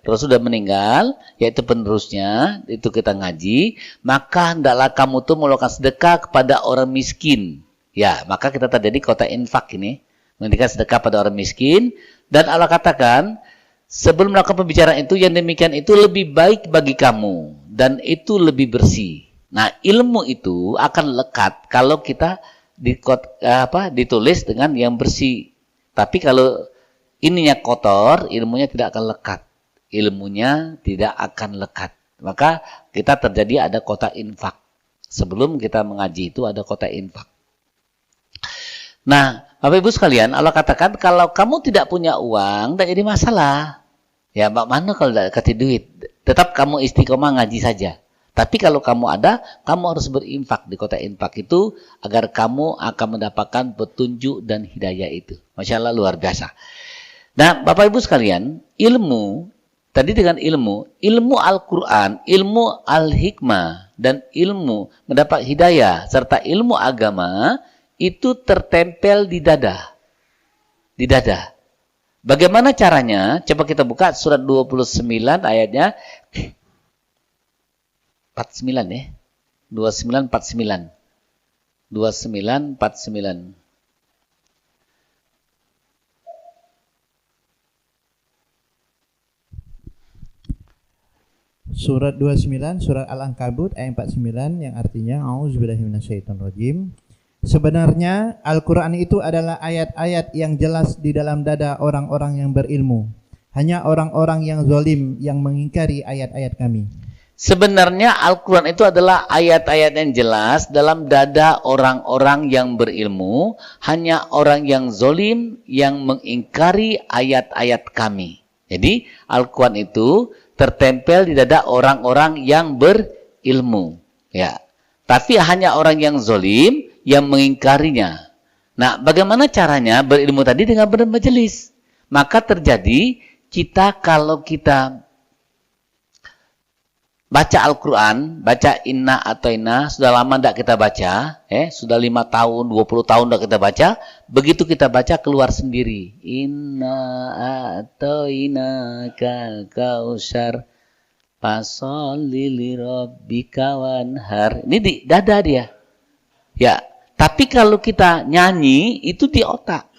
Rasul sudah meninggal, yaitu penerusnya, itu kita ngaji, maka hendaklah kamu tuh melakukan sedekah kepada orang miskin. Ya, maka kita terjadi kota infak ini, memberikan sedekah pada orang miskin, dan Allah katakan, sebelum melakukan pembicaraan itu, yang demikian itu lebih baik bagi kamu, dan itu lebih bersih. Nah, ilmu itu akan lekat kalau kita ditulis dengan yang bersih. Tapi kalau ininya kotor, ilmunya tidak akan lekat. Ilmunya tidak akan lekat. Maka kita terjadi ada kota infak. Sebelum kita mengaji itu ada kota infak. Nah, Bapak Ibu sekalian, Allah katakan kalau kamu tidak punya uang, tidak jadi masalah. Ya, mana kalau tidak kasih duit? Tetap kamu istiqomah ngaji saja. Tapi kalau kamu ada, kamu harus berinfak di kota infak itu agar kamu akan mendapatkan petunjuk dan hidayah itu. Masya Allah, luar biasa. Nah, Bapak Ibu sekalian, ilmu, tadi dengan ilmu Al-Quran, ilmu Al-Hikmah, dan ilmu mendapat hidayah, serta ilmu agama, itu tertempel di dada. Di dada. Bagaimana caranya? Coba kita buka surat 29 ayatnya 49 ya. 2949. 2949. Surat 29, surat Al-Ankabut ayat 49 yang artinya A'udzubillahi minasyaitonirrajim. Sebenarnya Al-Quran itu adalah ayat-ayat yang jelas di dalam dada orang-orang yang berilmu. Hanya orang-orang yang zalim yang mengingkari ayat-ayat kami. Sebenarnya Al-Quran itu adalah ayat-ayat yang jelas dalam dada orang-orang yang berilmu. Hanya orang yang zalim yang mengingkari ayat-ayat kami. Jadi Al-Quran itu tertempel di dada orang-orang yang berilmu. Ya. Tapi hanya orang yang zalim yang mengingkarinya. Nah, bagaimana caranya berilmu tadi dengan bermajelis? Maka terjadi kalau kita baca Al-Quran, baca inna atau inna, sudah lama tidak kita baca, sudah 5 tahun, 20 tahun tidak kita baca, begitu kita baca keluar sendiri. Inna atau inna kal kausar fasolli li rabbika wanhar. Ini di dada dia. Ya, tapi kalau kita nyanyi itu di otak.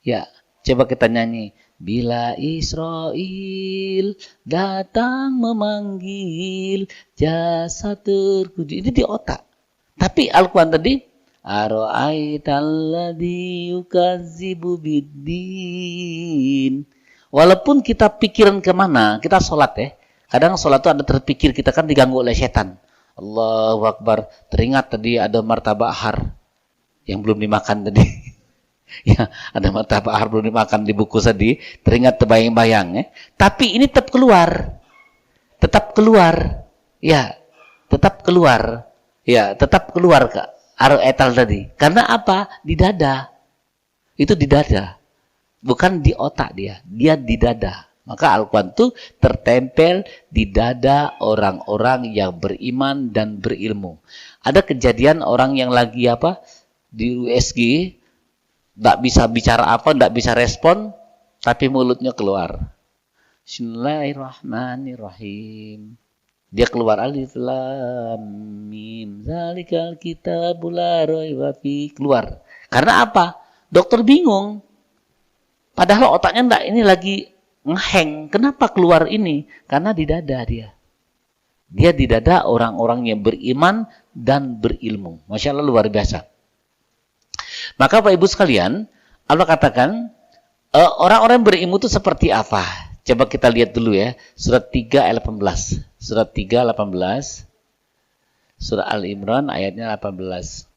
Ya, coba kita nyanyi. Bila Israel datang memanggil jasa terpuji, ini di otak. Tapi Al-Quran tadi, Ara'aitalladzi yukadzibu biddin. Walaupun kita pikiran kemana, kita sholat ya. Kadang sholat itu ada terpikir, kita kan diganggu oleh setan. Allahu Akbar, teringat tadi ada martabak har yang belum dimakan tadi. Ya, ada martabak har belum dimakan di buku tadi, teringat terbayang-bayang ya. Tapi ini tetap keluar. Tetap keluar. Ya, tetap keluar. Ya, tetap keluar ke etal tadi. Karena apa? Di dada. Itu di dada. Bukan di otak dia. Dia di dada. Maka Al-Quran itu tertempel di dada orang-orang yang beriman dan berilmu. Ada kejadian orang yang lagi di USG, tidak bisa bicara tidak bisa respon, tapi mulutnya keluar. Bismillahirrahmanirrahim. Dia keluar alif lam mim zalikal kitabul la raiba fi, keluar. Karena apa? Dokter bingung. Padahal otaknya enggak, ini lagi ngeheng. Kenapa keluar ini? Karena di dada dia. Dia di dada orang-orang yang beriman dan berilmu. Masya Allah, luar biasa. Maka Bapak Ibu sekalian, Allah katakan orang-orang berilmu itu seperti apa? Coba kita lihat dulu ya, surat 3 ayat 18. Surat 3 ayat 18. Surah Al-Imran ayatnya 18.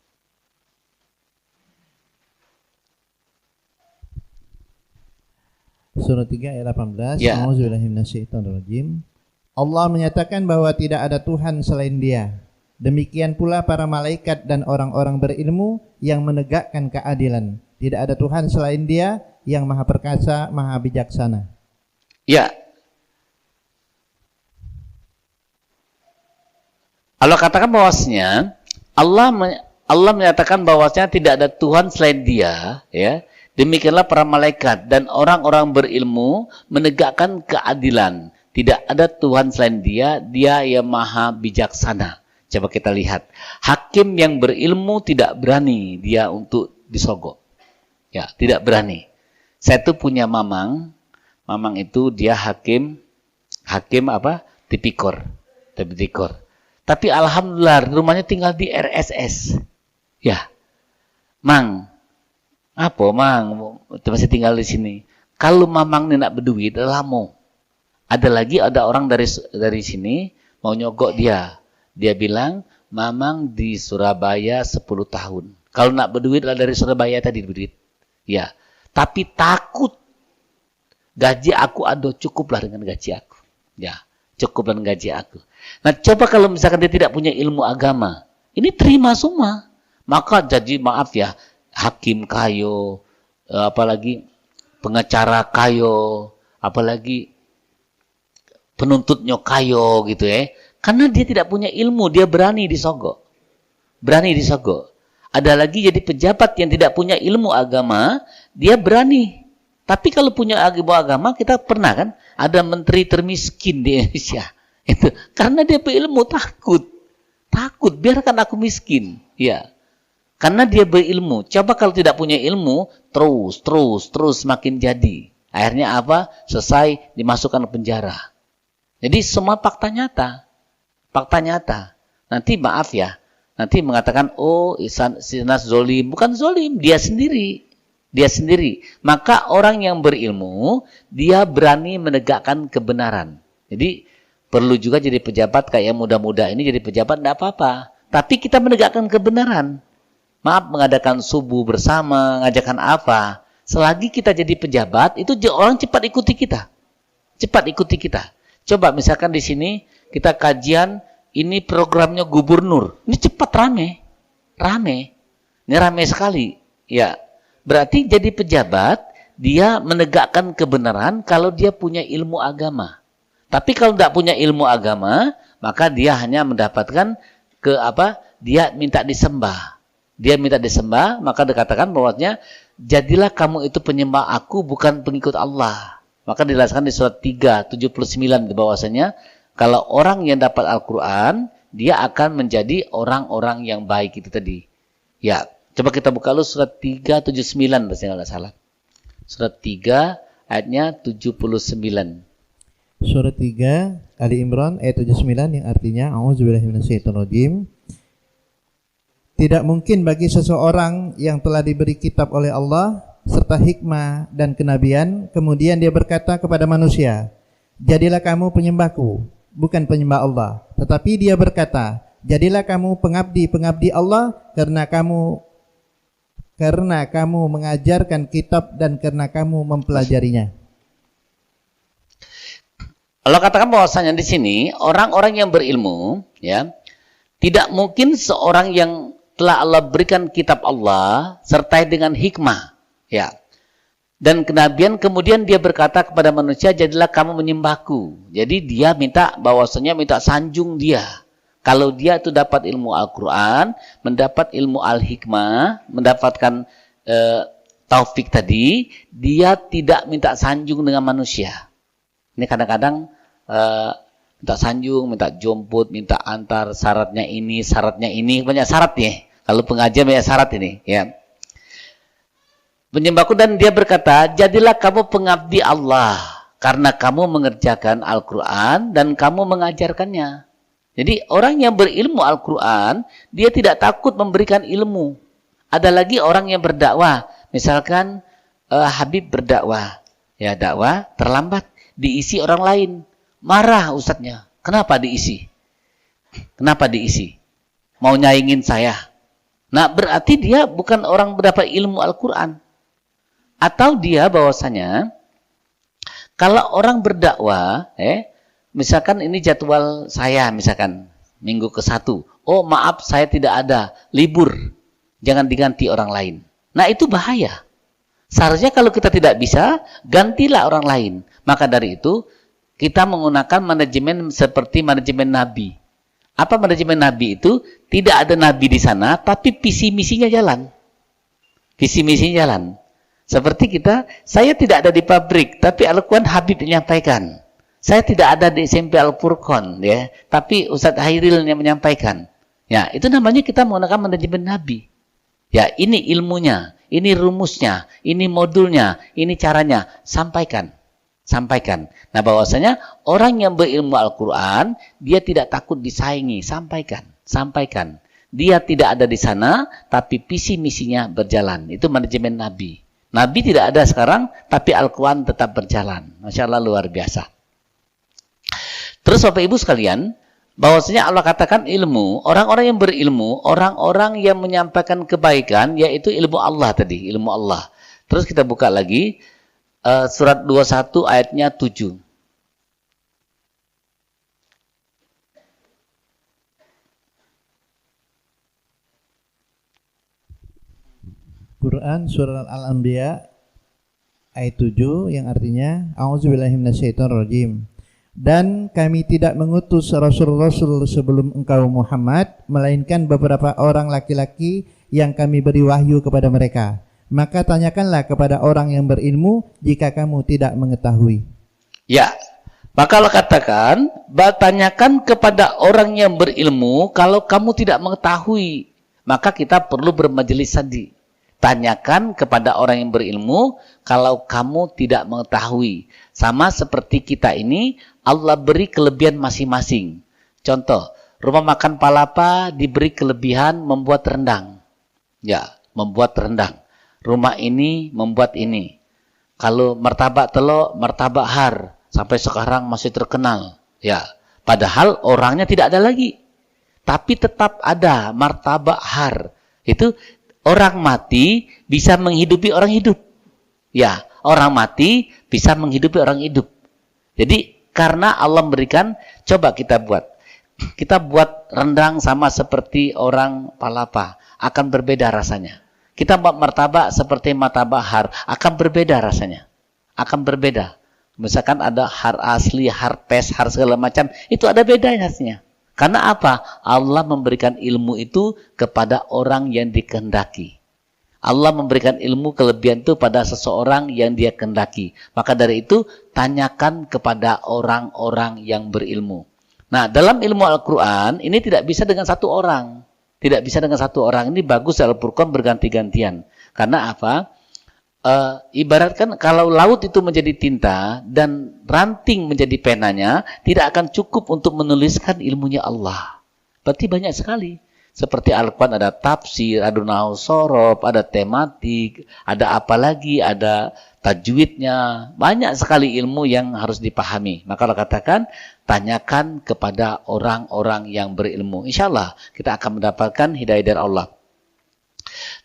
Surah 3 ayat 18. Ya. A'udzubillahi minasyaitonirrajim. Allah menyatakan bahwa tidak ada Tuhan selain Dia. Demikian pula para malaikat dan orang-orang berilmu yang menegakkan keadilan. Tidak ada Tuhan selain Dia yang Maha Perkasa, Maha Bijaksana. Ya. Allah katakan bahwasanya Allah menyatakan bahwasanya tidak ada Tuhan selain Dia, ya. Demikianlah para malaikat dan orang-orang berilmu menegakkan keadilan. Tidak ada Tuhan selain Dia, Dia yang Maha Bijaksana. Coba kita lihat. Hakim yang berilmu tidak berani dia untuk disogok. Ya, tidak berani. Saya tuh punya mamang. Mamang itu dia hakim apa? Tipikor. Tapi alhamdulillah rumahnya tinggal di RSS. Ya. Mang. Apa, Mang? Masih tinggal di sini. Kalau mamang ini nak berduit, lamo. Ada orang dari sini mau nyogok dia. Dia bilang, mamang di Surabaya 10 tahun. Kalau nak berduit lah dari Surabaya tadi berduit. Ya. Tapi takut. Gaji aku cukuplah dengan gaji aku. Ya, cukup dengan gaji aku. Nah, coba kalau misalkan dia tidak punya ilmu agama, ini terima semua. Maka jadi maaf ya, hakim kayo, apalagi pengacara kayo, apalagi penuntutnya kayo gitu ya. Karena dia tidak punya ilmu, dia berani disogok. Ada lagi jadi pejabat yang tidak punya ilmu agama, dia berani. Tapi kalau punya ilmu agama, kita pernah kan ada menteri termiskin di Indonesia. Itu karena dia berilmu, takut biarkan aku miskin. Ya. Karena dia berilmu. Coba kalau tidak punya ilmu, terus makin jadi. Akhirnya apa? Selesai dimasukkan ke penjara. Jadi semua fakta nyata. Nanti maaf ya. Nanti mengatakan, oh Sinas zolim. Bukan zolim, dia sendiri. Maka orang yang berilmu, dia berani menegakkan kebenaran. Jadi perlu juga jadi pejabat kayak muda-muda ini jadi pejabat tidak apa-apa. Tapi kita menegakkan kebenaran. Maaf, mengadakan subuh bersama, ngajakan apa. Selagi kita jadi pejabat, itu orang cepat ikuti kita. Coba misalkan di sini kita kajian, ini programnya gubernur. Ini cepat rame. Ini rame sekali. Ya. Berarti jadi pejabat, dia menegakkan kebenaran kalau dia punya ilmu agama. Tapi kalau tidak punya ilmu agama, maka dia hanya mendapatkan dia minta disembah. Maka dikatakan bahwasanya jadilah kamu itu penyembah aku, bukan pengikut Allah. Maka dijelaskan di surat 3:79 bahwasanya kalau orang yang dapat Al-Qur'an, dia akan menjadi orang-orang yang baik itu tadi. Ya. Coba kita buka dulu surat 3:79 kalau tidak salah. Surat 3 ayatnya 79. Surat 3 Ali Imran ayat 79 yang artinya A'udzubillahi minasyaitonirrajim. Tidak mungkin bagi seseorang yang telah diberi kitab oleh Allah serta hikmah dan kenabian, kemudian dia berkata kepada manusia, jadilah kamu penyembahku, bukan penyembah Allah. Tetapi dia berkata, jadilah kamu pengabdi Allah karena kamu mengajarkan kitab dan karena kamu mempelajarinya. Allah katakan bahwasanya di sini orang-orang yang berilmu, ya, tidak mungkin seorang yang telah Allah berikan kitab Allah sertai dengan hikmah, ya, dan kenabian, kemudian dia berkata kepada manusia, jadilah kamu menyembahku. Jadi dia minta sanjung dia. Kalau dia itu dapat ilmu Al-Quran, mendapat ilmu Al-Hikmah, mendapatkan taufik tadi, dia tidak minta sanjung dengan manusia. Ini kadang-kadang minta sanjung, minta jemput, minta antar, syaratnya ini, banyak syarat nih. Kalau pengajian banyak syarat ini, ya. Menyembahku, dan dia berkata, jadilah kamu pengabdi Allah karena kamu mengerjakan Al-Quran dan kamu mengajarkannya. Jadi orang yang berilmu Al-Quran, dia tidak takut memberikan ilmu. Ada lagi orang yang berdakwah, misalkan Habib berdakwah, ya dakwah terlambat, diisi orang lain, marah ustadznya, kenapa diisi? Kenapa diisi? Mau nyaingin saya? Nah berarti dia bukan orang berdapat ilmu Al-Quran. Atau dia bahwasanya, kalau orang berdakwah, misalkan ini jadwal saya, misalkan minggu ke-1. Oh maaf, saya tidak ada, libur. Jangan diganti orang lain. Nah itu bahaya. Seharusnya kalau kita tidak bisa, gantilah orang lain. Maka dari itu, kita menggunakan manajemen seperti manajemen Nabi. Apa manajemen Nabi itu? Tidak ada Nabi di sana, tapi visi misinya jalan. Visi misinya jalan. Seperti kita, saya tidak ada di pabrik, tapi Al-Quran Habib menyampaikan. Saya tidak ada di SMP Al-Furqan, ya, tapi Ustadz Hairil yang menyampaikan. Ya, itu namanya kita menggunakan manajemen Nabi. Ya, ini ilmunya, ini rumusnya, ini modulnya, ini caranya. Sampaikan. Sampaikan. Nah, bahwasanya orang yang berilmu Al-Quran, dia tidak takut disaingi. Sampaikan. Sampaikan. Dia tidak ada di sana, tapi visi misinya berjalan. Itu manajemen Nabi. Nabi tidak ada sekarang, tapi Al-Quran tetap berjalan. Masya Allah, luar biasa. Terus Bapak Ibu sekalian, bahwasanya Allah katakan ilmu, orang-orang yang berilmu, orang-orang yang menyampaikan kebaikan, yaitu ilmu Allah tadi, ilmu Allah. Terus kita buka lagi, surat 21 ayatnya 7. Quran Surah Al-Anbiya ayat 7 yang artinya A'udzubillahi minasyaitonirrajim. Dan kami tidak mengutus rasul-rasul sebelum engkau Muhammad, melainkan beberapa orang laki-laki yang kami beri wahyu kepada mereka. Maka tanyakanlah kepada orang yang berilmu jika kamu tidak mengetahui. Ya, maka Allah katakan, tanyakan kepada orang yang berilmu kalau kamu tidak mengetahui. Maka kita perlu bermajelis tadi. Tanyakan kepada orang yang berilmu kalau kamu tidak mengetahui. Sama seperti kita ini, Allah beri kelebihan masing-masing. Contoh, rumah makan Palapa diberi kelebihan membuat rendang. Ya, membuat rendang. Rumah ini membuat ini. Kalau martabak telur, martabak har, sampai sekarang masih terkenal. Ya, padahal orangnya tidak ada lagi. Tapi tetap ada martabak har. Itu orang mati bisa menghidupi orang hidup. Ya, orang mati bisa menghidupi orang hidup. Jadi karena Allah memberikan, coba kita buat. Kita buat rendang sama seperti orang Palapa, akan berbeda rasanya. Kita buat martabak seperti martabak har, akan berbeda rasanya. Akan berbeda. Misalkan ada har asli, har pes, har segala macam, itu ada bedanya hasilnya. Karena apa? Allah memberikan ilmu itu kepada orang yang dikehendaki. Allah memberikan ilmu kelebihan itu pada seseorang yang dia kehendaki. Maka dari itu, tanyakan kepada orang-orang yang berilmu. Nah, dalam ilmu Al-Quran, ini tidak bisa dengan satu orang. Tidak bisa dengan satu orang. Ini bagus Al-Furqan berganti-gantian. Karena apa? Ibaratkan kalau laut itu menjadi tinta dan ranting menjadi penanya, tidak akan cukup untuk menuliskan ilmunya Allah. Berarti banyak sekali. Seperti Al-Quran ada tafsir, ada nahwu shorof, ada tematik, ada apa lagi, ada tajwidnya. Banyak sekali ilmu yang harus dipahami. Maka Allah katakan, tanyakan kepada orang-orang yang berilmu. Insya Allah kita akan mendapatkan hidayah dari Allah.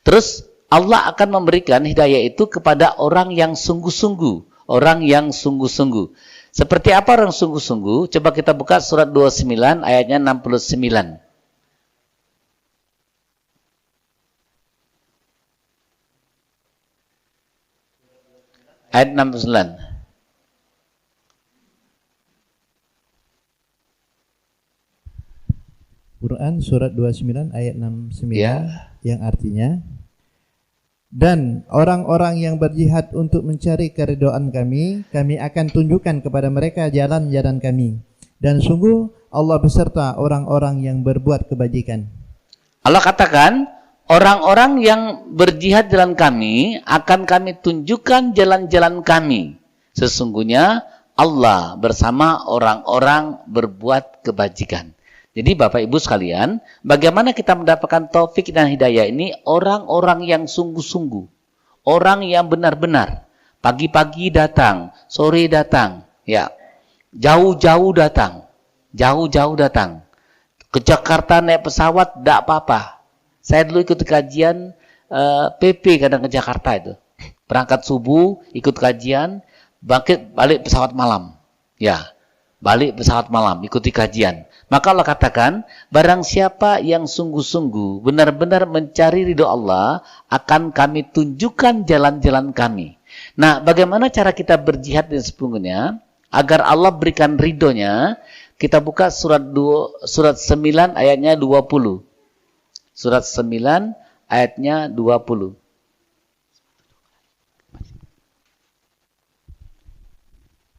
Terus Allah akan memberikan hidayah itu kepada orang yang sungguh-sungguh. Orang yang sungguh-sungguh. Seperti apa orang sungguh-sungguh? Coba kita buka surat 29 ayatnya 69. Ayat 69. Quran surat 29 ayat 69 Ya. yang artinya, dan orang-orang yang berjihad untuk mencari keridhaan kami, kami akan tunjukkan kepada mereka jalan-jalan kami. Dan sungguh Allah beserta orang-orang yang berbuat kebajikan. Allah katakan, orang-orang yang berjihad jalan kami akan kami tunjukkan jalan-jalan kami. Sesungguhnya Allah bersama orang-orang berbuat kebajikan. Jadi Bapak Ibu sekalian, bagaimana kita mendapatkan taufik dan hidayah ini? Orang-orang yang sungguh-sungguh, orang yang benar-benar, pagi-pagi datang, sore datang, ya, jauh-jauh datang, ke Jakarta naik pesawat, tidak apa-apa. Saya dulu ikut kajian PP kadang ke Jakarta itu, berangkat subuh, ikut kajian, balik pesawat malam, ya. Balik pesawat malam, ikuti kajian. Maka Allah katakan, barang siapa yang sungguh-sungguh benar-benar mencari ridho Allah, akan kami tunjukkan jalan-jalan kami. Nah, bagaimana cara kita berjihad dan sesungguhnya agar Allah berikan ridhonya? Kita buka surat 9 ayatnya 20. Surat 9 ayatnya 20.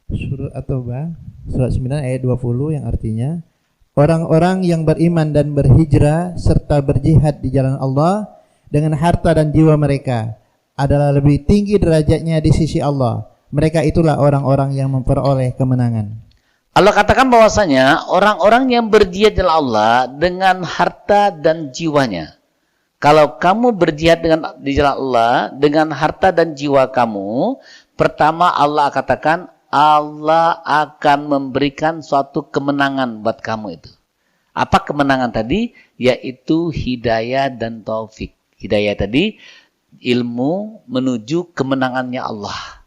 Surat At-Taubah, surat 9 ayat 20 yang artinya, orang-orang yang beriman dan berhijrah serta berjihad di jalan Allah dengan harta dan jiwa mereka adalah lebih tinggi derajatnya di sisi Allah. Mereka itulah orang-orang yang memperoleh kemenangan. Allah katakan bahwasanya orang-orang yang berjihad di jalan Allah dengan harta dan jiwanya. Kalau kamu berjihad di jalan Allah dengan harta dan jiwa kamu, pertama Allah katakan Allah akan memberikan suatu kemenangan buat kamu itu. Apa kemenangan tadi? Yaitu hidayah dan taufik. Hidayah tadi ilmu menuju kemenangannya Allah.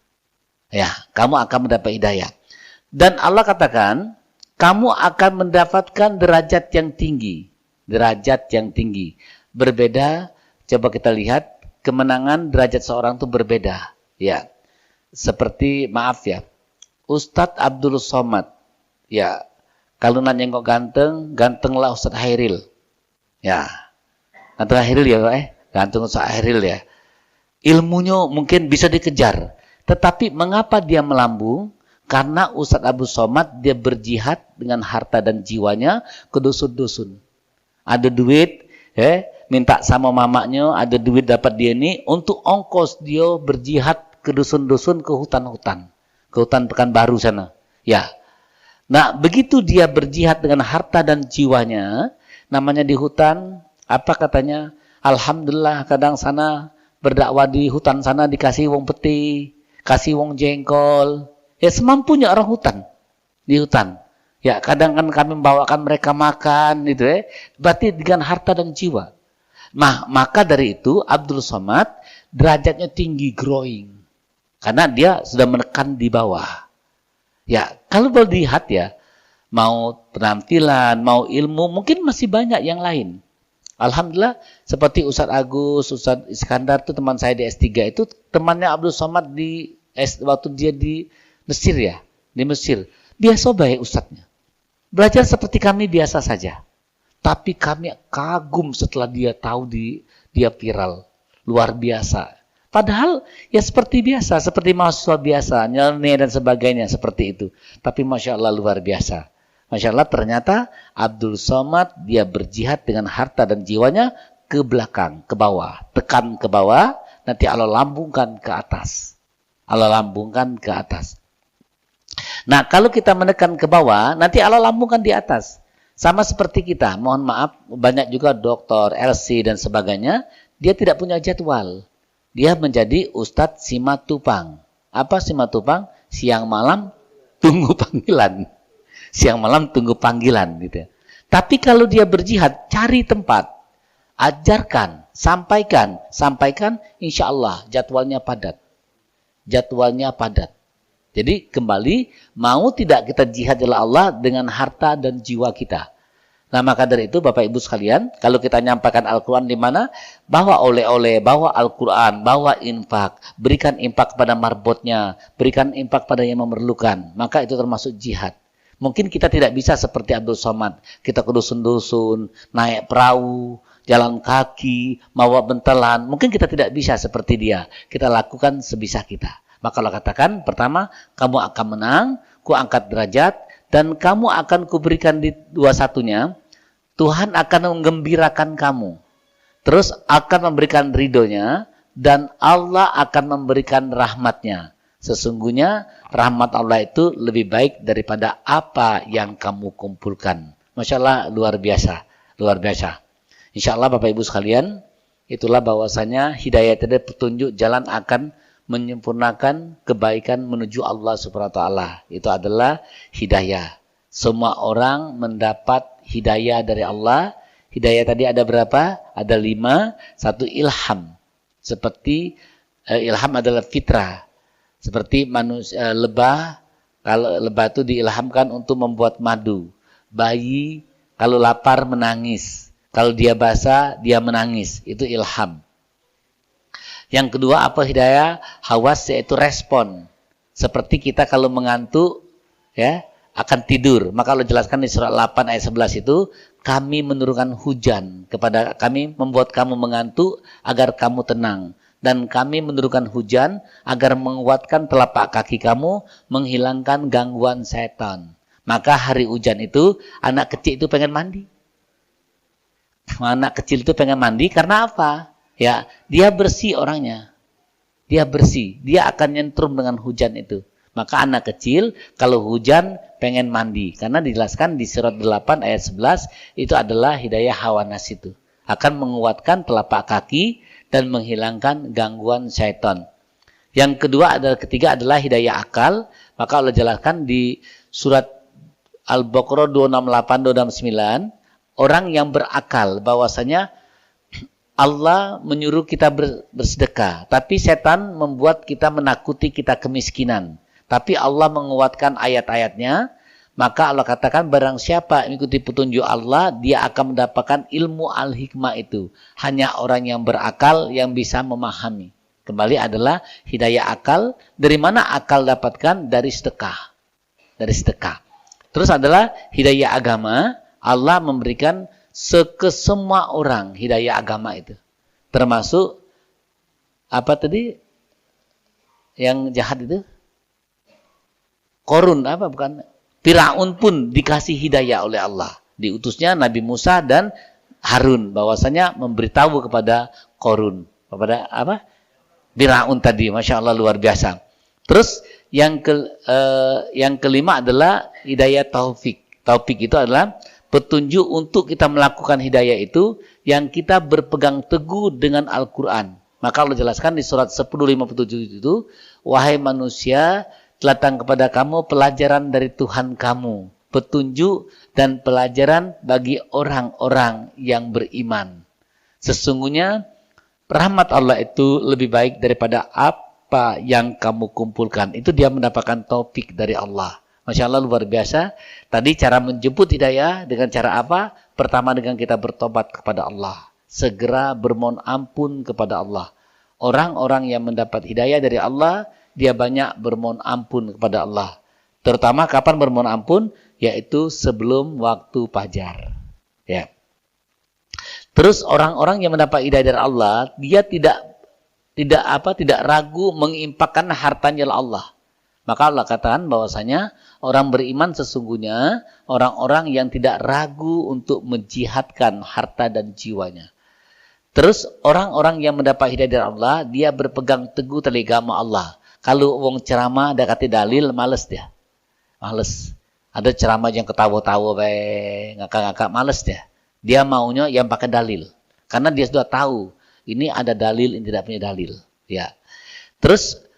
Ya, kamu akan mendapat hidayah. Dan Allah katakan, kamu akan mendapatkan derajat yang tinggi. Derajat yang tinggi. Berbeda, coba kita lihat, kemenangan derajat seorang itu berbeda. Ya, seperti, maaf ya, Ustadz Abdul Somad. Ya, kalau nanya kok ganteng, gantenglah Ustadz Hairil. Ya, ganteng Hairil ya Pak, ganteng Ustadz Hairil ya. Ilmunya mungkin bisa dikejar. Tetapi mengapa dia melambung? Karena Ustadz Abdul Somad dia berjihad dengan harta dan jiwanya ke dusun-dusun. Ada duit, minta sama mamanya, ada duit dapat dia ini untuk ongkos dia berjihad ke dusun-dusun, ke hutan-hutan. Ke hutan Pekanbaru sana. Ya. Nah, begitu dia berjihad dengan harta dan jiwanya, namanya di hutan, apa katanya? Alhamdulillah kadang sana berdakwah di hutan sana dikasih wong peti, kasih wong jengkol. Ya semampunya orang hutan. Di hutan. Ya, kadang kan kami membawakan mereka makan gitu ya. Berarti dengan harta dan jiwa. Nah, maka dari itu Abdul Somad derajatnya tinggi, growing. Karena dia sudah menekan di bawah. Ya, kalau boleh dilihat ya, mau penampilan, mau ilmu, mungkin masih banyak yang lain. Alhamdulillah, seperti Ustadz Agus, Ustadz Iskandar itu teman saya di S3 itu, temannya Abdul Somad waktu dia di Mesir ya, di Mesir. Biasa baik Ustadznya. Belajar seperti kami biasa saja. Tapi kami kagum setelah dia tahu dia viral. Luar biasa. Padahal ya seperti biasa, seperti mahasiswa biasa, nyeleneh dan sebagainya seperti itu. Tapi Masya Allah luar biasa. Masya Allah ternyata Abdul Somad dia berjihad dengan harta dan jiwanya ke belakang, ke bawah. Tekan ke bawah, nanti Allah lambungkan ke atas. Allah lambungkan ke atas. Nah kalau kita menekan ke bawah, nanti Allah lambungkan di atas. Sama seperti kita, mohon maaf, banyak juga dokter, LC dan sebagainya, dia tidak punya jadwal. Dia menjadi Ustadz Simatupang. Apa Simatupang? Siang malam tunggu panggilan. Siang malam tunggu panggilan gitu. Tapi kalau dia berjihad, cari tempat, ajarkan, sampaikan, insya Allah jadwalnya padat. Jadwalnya padat. Jadi kembali, mau tidak kita jihad adalah Allah dengan harta dan jiwa kita. Nah maka dari itu Bapak Ibu sekalian, kalau kita nyampaikan Al-Quran di mana, bawa oleh-oleh, bawa Al-Quran, bawa infak, berikan infak pada marbotnya, berikan infak pada yang memerlukan, maka itu termasuk jihad. Mungkin kita tidak bisa seperti Abdul Somad, kita ke dusun-dusun, naik perahu, jalan kaki, bawa bentelan, mungkin kita tidak bisa seperti dia. Kita lakukan sebisa kita. Maka Allah katakan, pertama, kamu akan menang, ku angkat derajat, dan kamu akan kuberikan di 21-nya, Tuhan akan menggembirakan kamu. Terus akan memberikan ridhonya, dan Allah akan memberikan rahmatnya. Sesungguhnya rahmat Allah itu lebih baik daripada apa yang kamu kumpulkan. Masya Allah, luar biasa. Luar biasa. Insya Allah Bapak Ibu sekalian, itulah bahwasanya hidayah itu petunjuk jalan akan menyempurnakan kebaikan menuju Allah Subhanahu wa taala. Itu adalah hidayah. Semua orang mendapat hidayah dari Allah. Hidayah tadi ada berapa? Ada 5. 1 ilham. Seperti ilham adalah fitrah. Seperti manusia lebah, kalau lebah itu diilhamkan untuk membuat madu. Bayi kalau lapar menangis. Kalau dia basah, dia menangis. Itu ilham. Yang kedua apa hidayah? Hawas, yaitu respon. Seperti kita kalau mengantuk, ya, akan tidur. Maka Allah jelaskan di surat 8 ayat 11 itu, kami menurunkan hujan kepada kami, membuat kamu mengantuk agar kamu tenang. Dan kami menurunkan hujan agar menguatkan telapak kaki kamu, menghilangkan gangguan setan. Maka hari hujan itu, anak kecil itu pengen mandi. Anak kecil itu pengen mandi karena apa? Ya, dia bersih orangnya. Dia bersih. Dia akan nyentrum dengan hujan itu. Maka anak kecil kalau hujan pengen mandi. Karena dijelaskan di surat 8 ayat 11 itu adalah hidayah hawa nafsu itu. Akan menguatkan telapak kaki dan menghilangkan gangguan syaitan. Yang kedua adalah ketiga adalah hidayah akal. Maka Allah jelaskan di surat Al-Baqarah 268 269 orang yang berakal bahwasanya Allah menyuruh kita bersedekah, tapi setan membuat kita menakuti kita kemiskinan. Tapi Allah menguatkan ayat-ayatnya, maka Allah katakan barang siapa mengikuti petunjuk Allah, dia akan mendapatkan ilmu al-hikmah itu. Hanya orang yang berakal yang bisa memahami. Kembali adalah hidayah akal. Dari mana akal dapatkan? Dari sedekah. Dari sedekah. Terus adalah hidayah agama. Allah memberikan ke semua orang hidayah agama itu. Termasuk apa tadi yang jahat itu? Korun apa bukan? Firaun pun dikasih hidayah oleh Allah. Diutusnya Nabi Musa dan Harun bahwasanya memberitahu kepada Korun, kepada apa? Firaun tadi. Masya Allah luar biasa. Terus yang kelima adalah hidayah taufik. Taufik itu adalah petunjuk untuk kita melakukan hidayah itu yang kita berpegang teguh dengan Al-Quran. Maka Allah jelaskan di surat 10:57 itu, wahai manusia, telah datang kepada kamu pelajaran dari Tuhan kamu, petunjuk dan pelajaran bagi orang-orang yang beriman. Sesungguhnya rahmat Allah itu lebih baik daripada apa yang kamu kumpulkan. Itu dia mendapatkan taufik dari Allah. Masya Allah luar biasa. Tadi cara menjemput hidayah dengan cara apa? Pertama dengan kita bertobat kepada Allah. Segera bermohon ampun kepada Allah. Orang-orang yang mendapat hidayah dari Allah, dia banyak bermohon ampun kepada Allah. Terutama kapan bermohon ampun? Yaitu sebelum waktu fajar. Ya. Terus orang-orang yang mendapat hidayah dari Allah, dia tidak ragu menginfakkan hartanya Allah. Maka Allah katakan bahwasanya orang beriman sesungguhnya orang-orang yang tidak ragu untuk menjihadkan harta dan jiwanya. Terus orang-orang yang mendapat hidayah dari Allah, dia berpegang teguh terhadap agama Allah. Kalau wong ceramah ada kata dalil, males dia. Males. Ada ceramah yang ketawa-tawa ngakak-ngakak, males dia. Dia maunya yang pakai dalil. Karena dia sudah tahu ini ada dalil, ini tidak punya dalil. Ya. Terus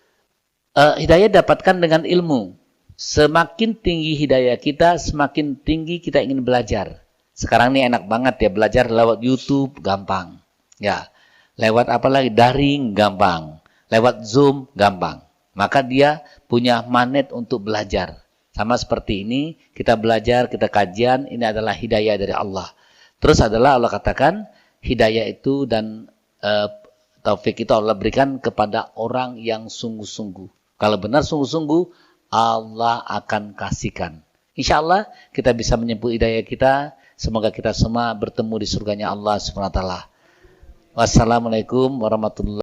hidayah dapatkan dengan ilmu. Semakin tinggi hidayah kita, semakin tinggi kita ingin belajar. Sekarang ini enak banget ya, belajar lewat YouTube gampang. Ya, lewat apa lagi? Daring gampang. Lewat Zoom gampang. Maka dia punya magnet untuk belajar. Sama seperti ini, kita belajar, kita kajian, ini adalah hidayah dari Allah. Terus adalah Allah katakan, hidayah itu dan taufik itu Allah berikan kepada orang yang sungguh-sungguh. Kalau benar sungguh-sungguh, Allah akan kasihkan. Insya Allah kita bisa menyemput hidayah kita. Semoga kita semua bertemu di surganya Allah SWT. Wassalamualaikum warahmatullahi wabarakatuh.